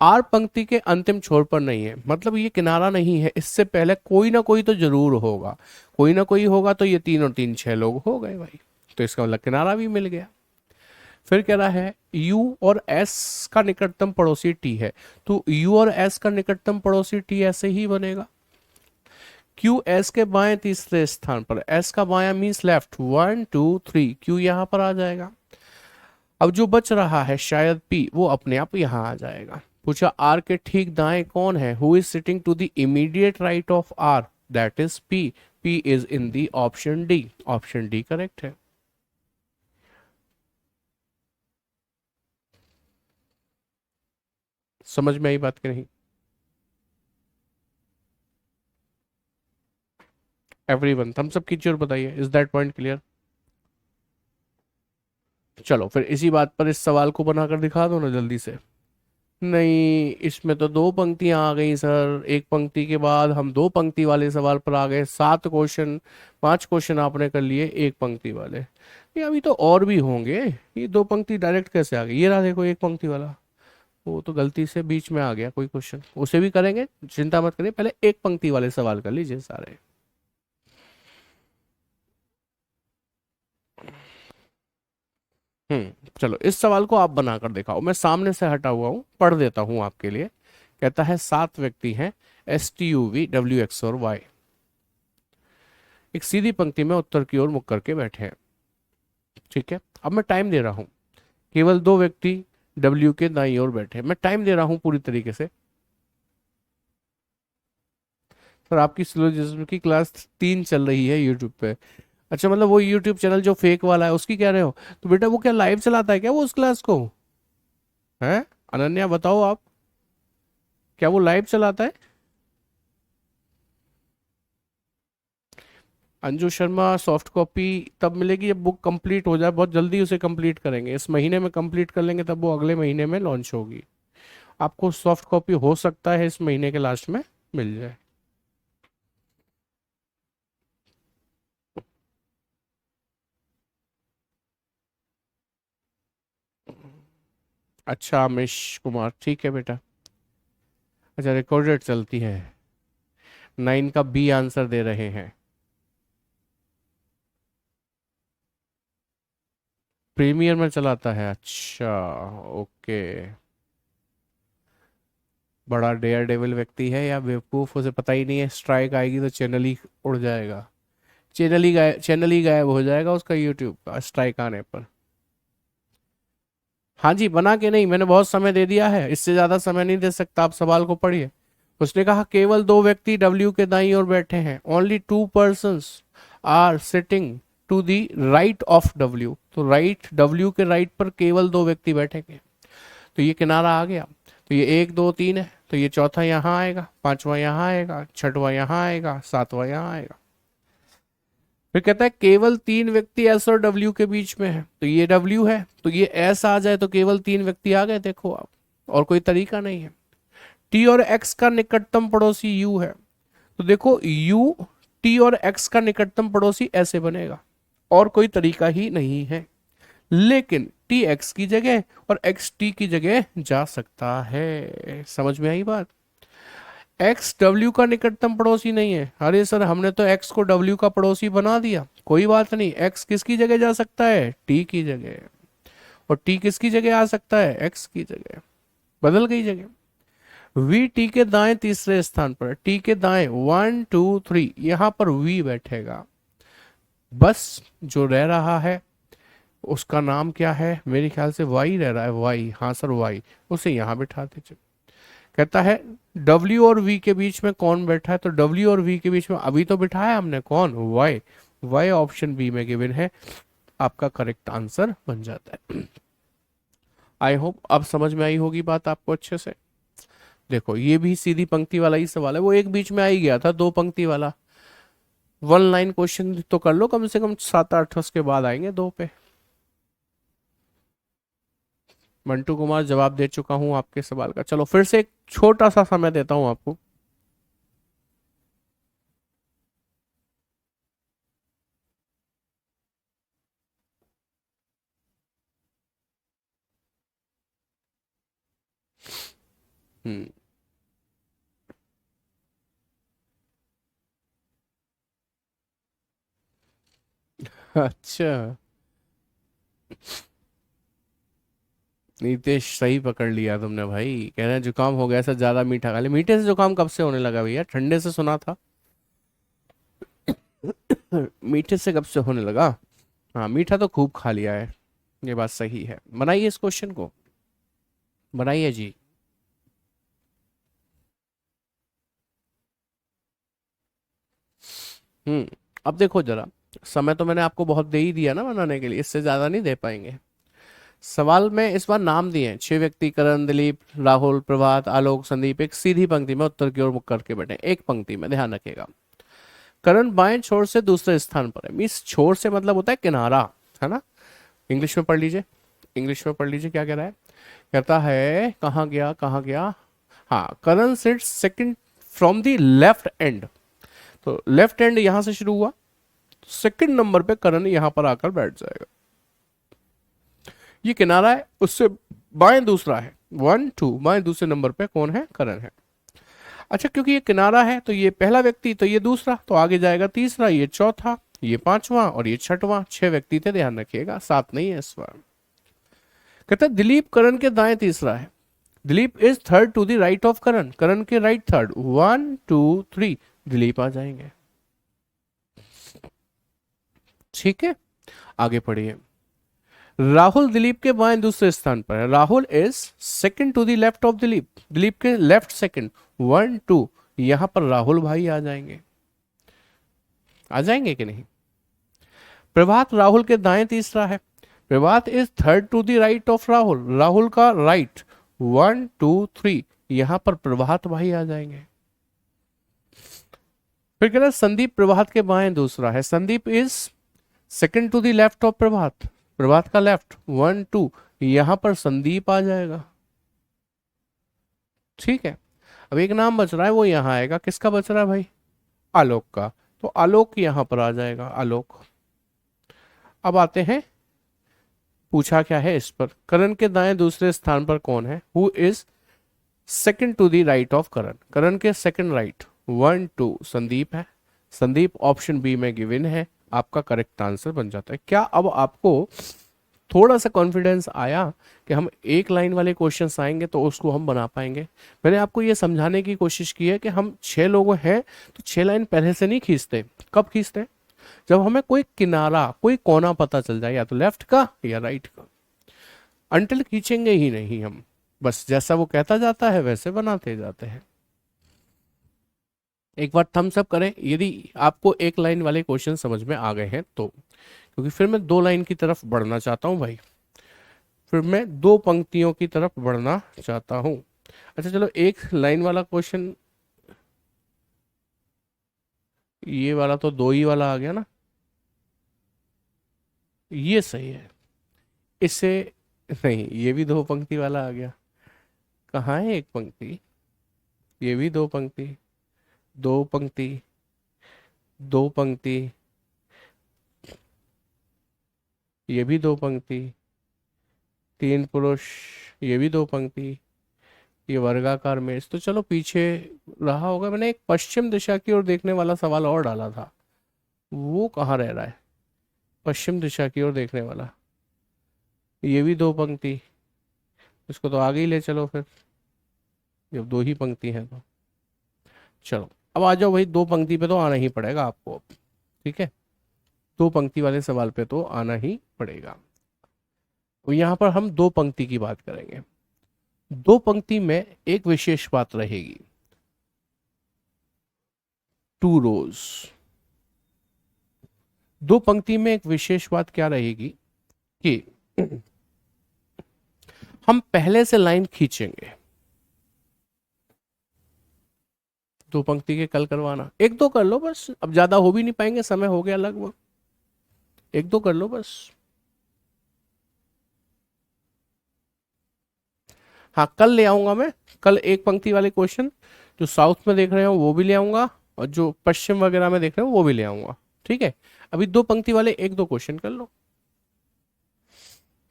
आर पंक्ति के अंतिम छोर पर नहीं है, मतलब ये किनारा नहीं है, इससे पहले कोई ना कोई तो जरूर होगा। कोई ना कोई होगा तो ये 3 और 3 6 लोग हो गए भाई, तो इसका मतलब किनारा भी मिल गया। फिर कह रहा है U और S का निकटतम पड़ोसी T है, तो U और S का निकटतम पड़ोसी T ऐसे ही बनेगा। Q S के बाएं तीसरे स्थान पर, S का बायां मीन्स लेफ्ट, 1 2 3, Q यहाँ पर आ जाएगा। अब जो बच रहा है शायद P, वो अपने आप यहाँ आ जाएगा। पूछा R के ठीक दाएं कौन है, who is sitting to the immediate right of R, that is P। P is in the option D, option D correct है। समझ में आई बात कि नहीं? एवरीवन थम्स अप कीजिए और बताइए, इज दैट पॉइंट क्लियर? चलो फिर इसी बात पर इस सवाल को बनाकर दिखा दो ना जल्दी से। नहीं, इसमें तो 2 पंक्तियां आ गई सर, एक पंक्ति के बाद हम 2 पंक्ति वाले सवाल पर आ गए। 7 क्वेश्चन, 5 क्वेश्चन आपने कर लिए एक पंक्ति वाले। ये अभी तो और भी होंगे। ये 2 पंक्ति डायरेक्ट कैसे आ गई? ये रहा देखो एक पंक्ति वाला, वो तो गलती से बीच में आ गया कोई क्वेश्चन, उसे भी करेंगे, चिंता मत करिए, पहले एक पंक्ति वाले सवाल कर लीजिए सारे। चलो इस सवाल को आप बनाकर दिखाओ, मैं सामने से हटा हुआ हूं, पढ़ देता हूं आपके लिए। कहता है 7 व्यक्ति हैं, STUV WX और Y, एक सीधी पंक्ति में उत्तर की ओर मुख करके बैठे हैं। ठीक है, अब मैं टाइम दे रहा हूं। केवल 2 व्यक्ति W के दाईं ओर बैठे हैं, मैं टाइम दे रहा हूं पूरी तरीके से। सर आपकी सिलोजिज्म की क्लास 3 चल रही है यूट्यूब पे। अच्छा, मतलब वो यूट्यूब चैनल जो फेक वाला है उसकी कह रहे हो? तो बेटा वो क्या लाइव चलाता है क्या वो उस क्लास को? है अनन्या, बताओ आप, क्या वो लाइव चलाता है? अंजू शर्मा, सॉफ्ट कॉपी तब मिलेगी जब बुक कंप्लीट हो जाए, बहुत जल्दी उसे कंप्लीट करेंगे, इस महीने में कंप्लीट कर लेंगे तब वो अगले महीने में लॉन्च होगी। आपको सॉफ्ट कॉपी हो सकता है इस महीने के लास्ट में मिल जाए। अच्छा अमिश कुमार, ठीक है बेटा। अच्छा रिकॉर्डेड चलती है, 9 का बी आंसर दे रहे हैं। प्रीमियर में चलाता है, अच्छा, ओके। बड़ा डेयर डेविल व्यक्ति है या बेवकूफ, उसे पता ही नहीं है स्ट्राइक आएगी तो चैनल ही उड़ जाएगा, चैनल ही गायब हो जाएगा उसका यूट्यूब का स्ट्राइक आने पर। हाँ जी, बना के नहीं, मैंने बहुत समय दे दिया है, इससे ज्यादा समय नहीं दे सकता, आप सवाल को पढ़िए। उसने कहा केवल 2 व्यक्ति डब्ल्यू के दाईं ओर बैठे हैं, only 2 persons are sitting to the right of W, तो राइट डब्ल्यू के राइट पर केवल 2 व्यक्ति बैठेंगे, तो ये किनारा आ गया। तो ये 1 2 3 है, तो ये चौथा यहाँ आएगा, पांचवा यहाँ आएगा, छठवां यहाँ आएगा, सातवां यहाँ आएगा। फिर कहता है केवल 3 व्यक्ति एस और डब्ल्यू के बीच में है, तो ये डब्ल्यू है, तो ये एस आ जाए तो केवल 3 व्यक्ति आ गए, देखो आप, और कोई तरीका नहीं है। टी और एक्स का निकटतम पड़ोसी यू है, तो देखो यू टी और एक्स का निकटतम पड़ोसी ऐसे बनेगा, और कोई तरीका ही नहीं है। लेकिन टी एक्स की जगह और एक्स टी की जगह जा सकता है, समझ में आई बात? एक्स डब्ल्यू का निकटतम पड़ोसी नहीं है, अरे सर हमने तो एक्स को डब्ल्यू का पड़ोसी बना दिया, कोई बात नहीं, एक्स किसकी जगह जा सकता है? टी की जगह, और टी किसकी जगह आ सकता है? एक्स की जगह, बदल गई जगह। वी टी के दाएं तीसरे स्थान पर, टी के दाएं 1 2 3, यहां पर वी बैठेगा। बस जो रह रहा है उसका नाम क्या है? मेरे ख्याल से वाई रह रहा है, वाई, हाँ सर वाई, उसे यहां बिठा दीजिए। कहता है W और V के बीच में कौन बैठा है, तो W और V के बीच में अभी तो बिठाया हमने, कौन? Y, Y ऑप्शन बी में गिवन है, आपका करेक्ट आंसर बन जाता है। आई होप अब समझ में आई होगी बात आपको अच्छे से। देखो ये भी सीधी पंक्ति वाला ही सवाल है, वो एक बीच में आ ही गया था 2 पंक्ति वाला। 1 लाइन क्वेश्चन तो कर लो कम से कम, 7 8 उसके बाद आएंगे 2 पे। मंटू कुमार जवाब दे चुका हूं आपके सवाल का। चलो फिर से एक छोटा सा समय देता हूं आपको। हम्म। अच्छा, नीतीश सही पकड़ लिया तुमने भाई। कह रहे हैं जुकाम हो गया, ऐसा ज्यादा मीठा खा लिया। मीठे से जुकाम कब से होने लगा भैया? ठंडे से सुना था। मीठे से कब से होने लगा? हाँ, मीठा तो खूब खा लिया है। ये बात सही है। बनाइए इस क्वेश्चन को, बनाइए जी। हम्म। अब देखो जरा, समय तो मैंने आपको बहुत दे ही दिया ना बनाने के लिए, इससे ज्यादा नहीं दे पाएंगे। सवाल में इस बार नाम दिए हैं 6 व्यक्ति: करण, दिलीप, राहुल, प्रभात, आलोक, संदीप। एक सीधी पंक्ति में उत्तर की ओर मुख करके बैठे, एक पंक्ति में, ध्यान रखिएगा। करण बाएं छोर से दूसरे स्थान पर है। मीन्स छोर से मतलब होता है किनारा, है ना। इंग्लिश में पढ़ लीजिए, इंग्लिश में पढ़ लीजिए क्या कह रहा है। कहता है कहाँ गया, कहाँ गया। हाँ, Karan sits second from the left end. तो लेफ्ट एंड यहां से शुरू हुआ, सेकंड नंबर पे करण यहां पर आकर बैठ जाएगा। ये किनारा है, उससे बाएं दूसरा है, 1 2, बाएं दूसरे नंबर पे कौन है? करण है। अच्छा, क्योंकि ये किनारा है तो ये पहला व्यक्ति, तो ये दूसरा, तो आगे जाएगा तीसरा, ये चौथा, ये पांचवा और ये छठवां। 6 व्यक्ति थे, ध्यान रखिएगा, 7 नहीं है इस बार। कहता है दिलीप करण के दाएं तीसरा है। Dilip is third to the right of Karan. Karan के राइट थर्ड, 1 2 3, दिलीप आ जाएंगे। ठीक है, आगे पढ़िए। राहुल दिलीप के बाएं दूसरे स्थान पर है। Rahul is second to the left of Dilip. Dilip के लेफ्ट सेकंड, 1 2, यहां पर राहुल भाई आ जाएंगे। आ जाएंगे कि नहीं? प्रभात राहुल के दाएं तीसरा है। Prabhat is third to the right of Rahul. Rahul का राइट, 1 2 3, यहां पर प्रभात भाई आ जाएंगे। फिर कह रहा है संदीप प्रभात के बाएं दूसरा है। Sandeep is second to the left of Prabhat. Prabhat का लेफ्ट, 1 2, यहां पर संदीप आ जाएगा। ठीक है, अब एक नाम बच रहा है, वो यहां आएगा। किसका बच रहा है भाई? आलोक का। तो आलोक यहां पर आ जाएगा, आलोक। अब आते हैं, पूछा क्या है इस पर। करण के दाएं दूसरे स्थान पर कौन है? Who is second to the right of Karan. Karan के सेकंड राइट, 1 2, संदीप है। संदीप ऑप्शन बी में गिवन है, आपका करेक्ट आंसर बन जाता है। क्या अब आपको थोड़ा सा कॉन्फिडेंस आया कि हम एक लाइन वाले क्वेश्चंस आएंगे तो उसको हम बना पाएंगे? मैंने आपको ये समझाने की कोशिश की है कि हम 6 लोग हैं तो 6 लाइन पहले से नहीं खींचते। कब खींचते हैं? जब हमें कोई किनारा, कोई कोना पता चल जाए, या तो लेफ्ट का या राइट का। अंटिल खींचेंगे ही नहीं हम, बस जैसा वो कहता जाता है वैसे बनाते जाते हैं। एक बार थम्स अप करें यदि आपको एक लाइन वाले क्वेश्चन समझ में आ गए हैं तो, क्योंकि फिर मैं 2 लाइन की तरफ बढ़ना चाहता हूं भाई। फिर मैं 2 पंक्तियों की तरफ बढ़ना चाहता हूं। अच्छा चलो, एक लाइन वाला क्वेश्चन, ये वाला तो 2 ही वाला आ गया ना, ये सही है। इससे नहीं, ये भी 2 पंक्ति वाला आ गया। कहाँ है एक पंक्ति? ये भी 2 पंक्ति, 2 पंक्ति, 2 पंक्ति, ये भी 2 पंक्ति, 3 पुरुष, ये भी 2 पंक्ति, ये वर्गाकार मेष। तो चलो पीछे रहा होगा, मैंने एक पश्चिम दिशा की ओर देखने वाला सवाल और डाला था, वो कहाँ रह रहा है? पश्चिम दिशा की ओर देखने वाला, ये भी 2 पंक्ति, इसको तो आगे ही ले चलो फिर, जब 2 ही पंक्ति हैं तो। चलो अब आ जाओ भाई, 2 पंक्ति पे तो आना ही पड़ेगा आपको अब। ठीक है, 2 पंक्ति वाले सवाल पे तो आना ही पड़ेगा। तो यहाँ पर हम 2 पंक्ति की बात करेंगे। 2 पंक्ति में एक विशेष बात रहेगी, 2 रोज। 2 पंक्ति में एक विशेष बात क्या रहेगी कि हम पहले से लाइन खींचेंगे। 2 पंक्ति के कल करवाना, 1 2 कर लो बस, अब ज्यादा हो भी नहीं पाएंगे, समय हो गया लगभग। 1 2 कर लो बस। हाँ कल ले आऊंगा मैं, कल एक पंक्ति वाले क्वेश्चन जो साउथ में देख रहे हो वो भी ले आऊंगा, और जो पश्चिम वगैरह में देख रहे हो वो भी ले आऊंगा। ठीक है, अभी दो पंक्ति वाले एक दो क्वेश्चन कर लो,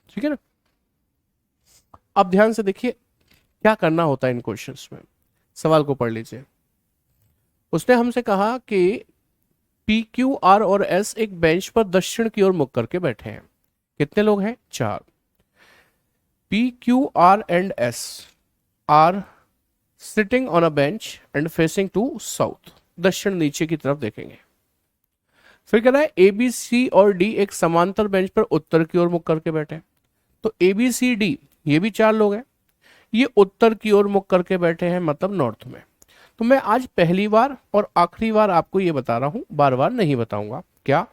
ठीक है ना। अब ध्यान से देखिए क्या करना होता है इन क्वेश्चंस में। सवाल को पढ़ लीजिए। उसने हमसे कहा कि पी क्यू आर और एस एक बेंच पर दक्षिण की ओर मुख करके बैठे हैं। कितने लोग हैं? 4। P Q R and S are sitting on a bench and facing to south, दक्षिण नीचे की तरफ देखेंगे। फिर कह रहा है ए बी सी और डी एक समांतर बेंच पर उत्तर की ओर मुख करके बैठे हैं। तो ए बी सी डी ये भी 4 लोग हैं, ये उत्तर की ओर मुख करके बैठे हैं, मतलब नॉर्थ में। तो मैं आज पहली बार और आखिरी बार आपको ये बता रहा हूं, बार बार नहीं बताऊंगा। क्या?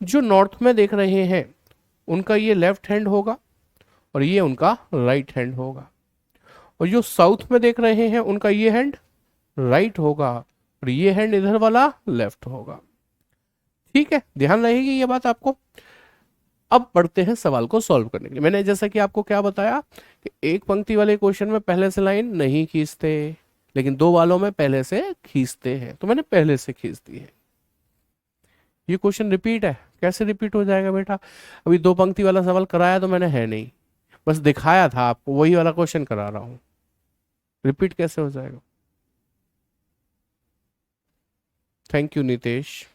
जो नॉर्थ में देख रहे हैं उनका ये लेफ्ट हैंड होगा और ये उनका राइट हैंड होगा, और जो साउथ में देख रहे हैं उनका ये हैंड राइट होगा और ये हैंड इधर वाला लेफ्ट होगा। ठीक है, ध्यान रहेगी ये बात आपको। अब बढ़ते हैं सवाल को सॉल्व करने के लिए। मैंने जैसा कि आपको क्या बताया कि एक पंक्ति वाले क्वेश्चन में पहले से लाइन नहीं खींचते, लेकिन दो वालों में पहले से खींचते हैं, तो मैंने पहले से खींच दी है। ये क्वेश्चन रिपीट है, कैसे रिपीट हो जाएगा बेटा? अभी दो पंक्ति वाला सवाल कराया तो मैंने है नहीं, बस दिखाया था आपको, वही वाला क्वेश्चन करा रहा हूं, रिपीट कैसे हो जाएगा? Thank you Nitesh.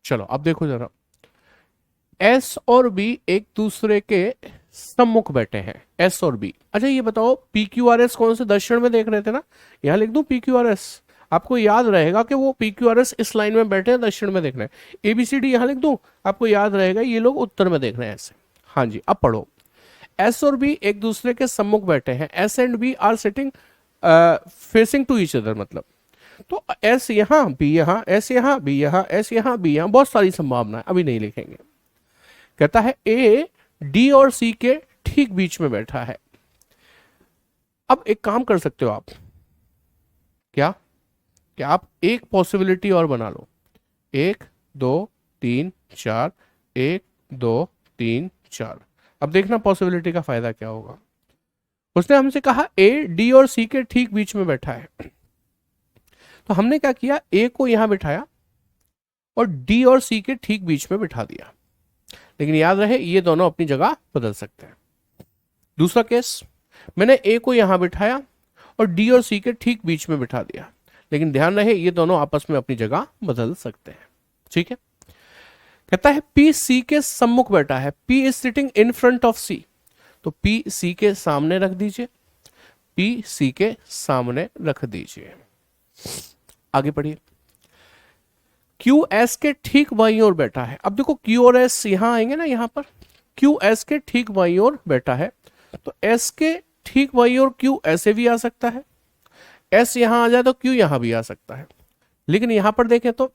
चलो अब देखो जरा, एस और बी एक दूसरे के सम्मुख बैठे हैं, एस और बी। अच्छा ये बताओ पी क्यू आर एस कौन से दक्षिण में देख रहे थे ना, यहां लिख दूं पी क्यू आर एस, आपको याद रहेगा कि वो पी क्यू आर एस इस लाइन में बैठे हैं, दक्षिण में देख रहे हैं। ए बी सी डी यहां लिख दूं, आपको याद रहेगा ये लोग उत्तर में देख रहे हैं ऐसे। हाँ जी, अब पढ़ो। एस और बी एक दूसरे के सम्मुख बैठे हैं, S and B are sitting facing to each other, मतलब तो एस यहां बी यहां, एस यहां बी यहां, एस यहां बी यहां, बहुत सारी संभावनाएं, अभी नहीं लिखेंगे। कहता है ए डी और सी के ठीक बीच में बैठा है। अब एक काम कर सकते हो आप, क्या क्या आप एक पॉसिबिलिटी और बना लो, 1 2 3 4, 1 2 3 4। अब देखना पॉसिबिलिटी का फायदा क्या होगा। उसने हमसे कहा ए डी और सी के ठीक बीच में बैठा है, तो हमने क्या किया, ए को यहां बिठाया और डी और सी के ठीक बीच में बिठा दिया। लेकिन याद रहे ये दोनों अपनी जगह बदल सकते हैं। दूसरा केस, मैंने ए को यहां बिठाया और डी और सी के ठीक बीच में बिठा दिया, लेकिन ध्यान रहे ये दोनों आपस में अपनी जगह बदल सकते हैं। ठीक है, कहता है पी सी के सम्मुख बैठा है, P is sitting in front of C, तो पी सी के सामने रख दीजिए, पी सी के सामने रख दीजिए। आगे पढ़िए। क्यू एस के ठीक बाईं ओर बैठा है। अब देखो क्यू और एस यहां आएंगे ना, यहां पर क्यू एस के ठीक बाईं ओर बैठा है, तो एस के ठीक बाईं ओर क्यू ऐसे भी आ सकता है, एस यहां आ जाए तो क्यू यहां भी आ सकता है। लेकिन यहां पर देखें तो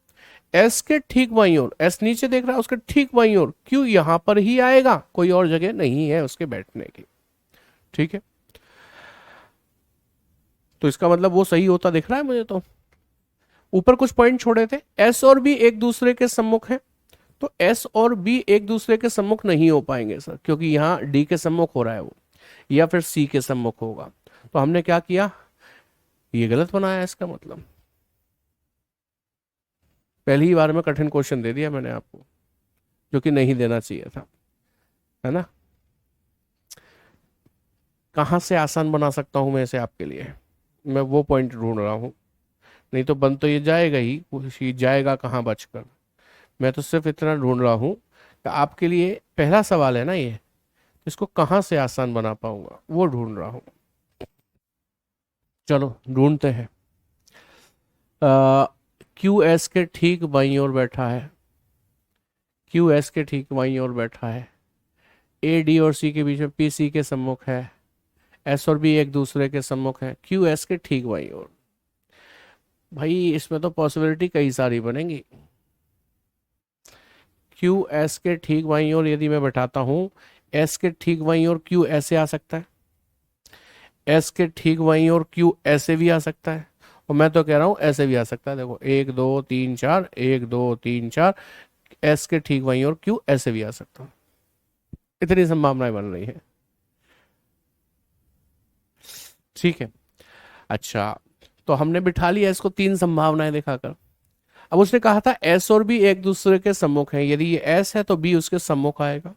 एस के ठीक बाईं ओर, एस नीचे देख रहा है, उसके ठीक बाईं ओर क्यू यहां पर ही आएगा, कोई और जगह नहीं है उसके बैठने की। ठीक है, तो इसका मतलब वो सही होता दिख रहा है मुझे। तो ऊपर कुछ पॉइंट छोड़े थे, एस और बी एक दूसरे के सम्मुख है, तो एस और बी एक दूसरे के सम्मुख नहीं हो पाएंगे सर, क्योंकि यहां डी के सम्मुख हो रहा है वो, या फिर सी के सम्मुख होगा। तो हमने क्या किया, ये गलत बनाया इसका मतलब। पहली ही बार में कठिन क्वेश्चन दे दिया मैंने आपको, जो कि नहीं देना चाहिए था, है ना। कहां से आसान बना सकता हूं मैं इसे आपके लिए, मैं वो पॉइंट ढूंढ रहा हूं। नहीं तो बन तो ये जाएगा ही, ये जाएगा कहाँ बचकर। मैं तो सिर्फ इतना ढूंढ रहा हूं कि आपके लिए पहला सवाल है ना ये, इसको कहां से आसान बना पाऊंगा वो ढूंढ रहा हूं। चलो ढूंढते हैं। क्यू एस के ठीक बाईं ओर बैठा है, क्यू एस के ठीक बाईं ओर बैठा है, ए डी और सी के बीच में पी सी के सम्मुख है, एस और बी एक दूसरे के सम्मुख है, क्यू एस के ठीक बाईं ओर। भाई इसमें तो पॉसिबिलिटी कई सारी बनेंगी। क्यू एस के ठीक बाईं ओर यदि मैं बैठाता हूं, एस के ठीक बाईं ओर क्यू ऐसे आ सकता है, एस के ठीक बाईं ओर क्यू ऐसे भी आ सकता है, और मैं तो कह रहा हूं ऐसे भी आ सकता है। देखो 1 2 3 4, 1 2 3 4, एस के ठीक वहीं और क्यू ऐसे भी आ सकता है। इतनी संभावनाएं बन रही है। ठीक है। अच्छा, तो हमने बिठा लिया इसको तीन संभावनाएं दिखाकर। अब उसने कहा था एस और बी एक दूसरे के सम्मुख हैं, यदि ये एस है तो बी उसके सम्मुख आएगा,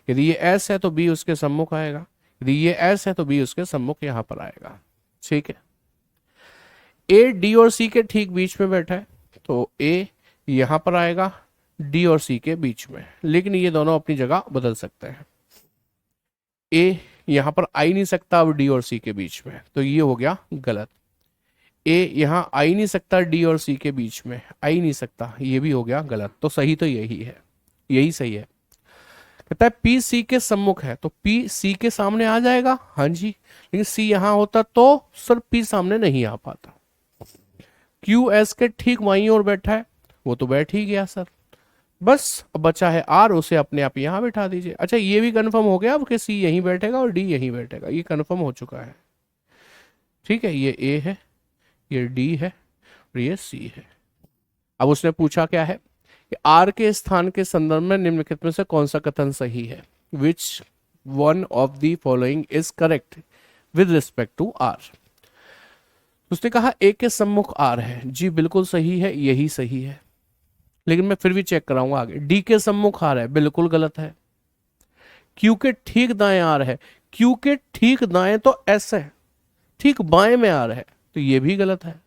यदि ये एस है तो बी उसके सम्मुख आएगा, यदि ये एस है तो बी उसके सम्मुख यहां पर आएगा। ठीक है। ए डी और सी के ठीक बीच में बैठा है, तो ए यहां पर आएगा डी और सी के बीच में, लेकिन ये दोनों अपनी जगह बदल सकते हैं। ए यहां पर आ ही नहीं सकता अब डी और सी के बीच में, तो ये हो गया गलत। ए यहां आ ही नहीं सकता डी और सी के बीच में, आ ही नहीं सकता, ये भी हो गया गलत। तो सही तो यही है, यही सही है। कहता है पी सी के सम्मुख है, तो पी सी के सामने आ जाएगा, हाँ जी, लेकिन सी यहां होता तो सर पी सामने नहीं आ पाता। क्यू एस के ठीक वहीं और बैठा है, वो तो बैठ ही गया सर, बस अब बचा है आर, उसे अपने आप यहां बैठा दीजिए। अच्छा, ये भी कंफर्म हो गया अब कि सी यहीं बैठेगा और डी यहीं बैठेगा, ये कंफर्म हो चुका है। ठीक है, ये ए है, ये डी है और ये सी है। अब उसने पूछा क्या है कि आर के स्थान के संदर्भ में निम्नलिखित में से कौन सा कथन सही है, which one of the following is correct with respect to R. उसने कहा ए के सम्मुख आर है, जी बिल्कुल सही है, यही सही है, लेकिन मैं फिर भी चेक कराऊंगा आगे। डी के सम्मुख आर है, बिल्कुल गलत है। क्यू के ठीक दाएं आर है, क्यू के ठीक दाएं तो एस है, ठीक बाएं में आर है, तो ये भी गलत है।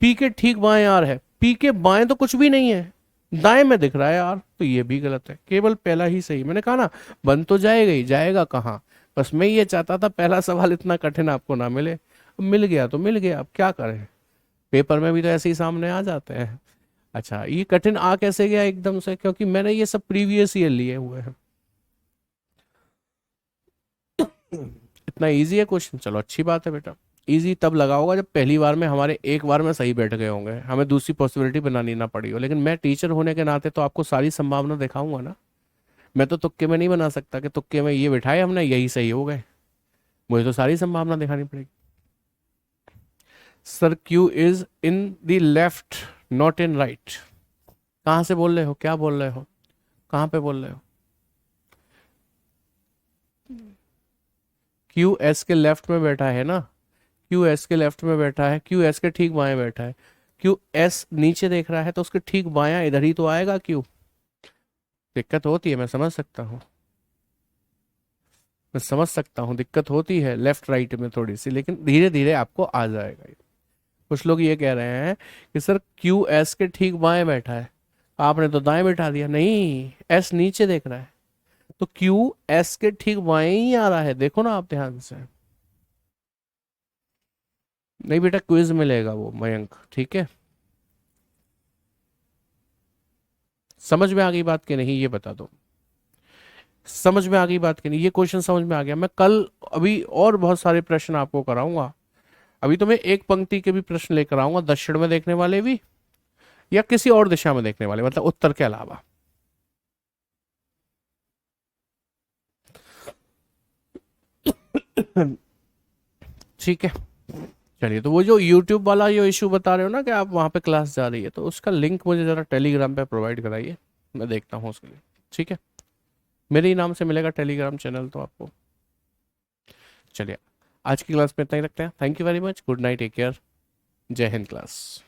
पी के ठीक बाएं आर है, पी के बाएं तो कुछ भी नहीं है, दाएं में दिख रहा है आर, तो ये भी गलत है। केवल पहला ही सही। मैंने कहा ना बन तो जाएगा ही, जाएगा कहाँ, बस मैं ये चाहता था पहला सवाल इतना कठिन आपको ना मिले, मिल गया तो मिल गया, अब क्या करें, पेपर में भी तो ऐसे ही सामने आ जाते हैं। अच्छा, ये कठिन आ कैसे गया एकदम से, क्योंकि मैंने ये सब प्रीवियस ईयर लिए हुए हैं। इतना इजी है क्वेश्चन, चलो अच्छी बात है बेटा। इजी तब लगा होगा जब पहली बार में हमारे एक बार में सही बैठ गए होंगे, हमें दूसरी पॉसिबिलिटी बनानी ना पड़ी हो, लेकिन मैं टीचर होने के नाते तो आपको सारी संभावना दिखाऊंगा ना। मैं तो तुक्के में नहीं बना सकता कि तुक्के में ये बिठाए हमने यही सही हो गए, मुझे तो सारी संभावना दिखानी पड़ेगी। Sir Q is in the left not in right, कहां से बोल रहे हो, क्या बोल रहे हो, कहां पे बोल रहे हो? क्यू एस के लेफ्ट में बैठा है ना, क्यू एस के लेफ्ट में बैठा है, क्यू एस के ठीक बाएं बैठा है। क्यू एस नीचे देख रहा है तो उसके ठीक बायां इधर ही तो आएगा क्यू। दिक्कत होती है, मैं समझ सकता हूँ, मैं समझ सकता हूँ, दिक्कत होती है लेफ्ट राइट में थोड़ी सी, लेकिन धीरे धीरे आपको आ जाएगा ये। कुछ लोग ये कह रहे हैं कि सर क्यू एस के ठीक बाएं बैठा है, आपने तो दाएं बैठा दिया, नहीं एस नीचे देख रहा है, तो क्यू एस के ठीक बाएं ही आ रहा है, देखो ना आप ध्यान से। नहीं बेटा, क्विज मिलेगा वो मयंक, ठीक है। समझ में आ गई बात कि नहीं, ये बता दो, समझ में आ गई बात कि नहीं, ये क्वेश्चन समझ में आ गया। मैं कल अभी और बहुत सारे प्रश्न आपको कराऊंगा, अभी तो मैं एक पंक्ति के भी प्रश्न लेकर आऊंगा, दक्षिण में देखने वाले भी या किसी और दिशा में देखने वाले, मतलब उत्तर के अलावा। ठीक है, चलिए। तो वो जो YouTube वाला जो इशू बता रहे हो ना कि आप वहां पे क्लास जा रही है, तो उसका लिंक मुझे जरा टेलीग्राम पे प्रोवाइड कराइए, मैं देखता हूँ उसके लिए। ठीक है, मेरे ही नाम से मिलेगा टेलीग्राम चैनल तो आपको। चलिए, आज की क्लास में इतना ही रखते हैं। Thank you very much, good night, take care, जय हिंद क्लास।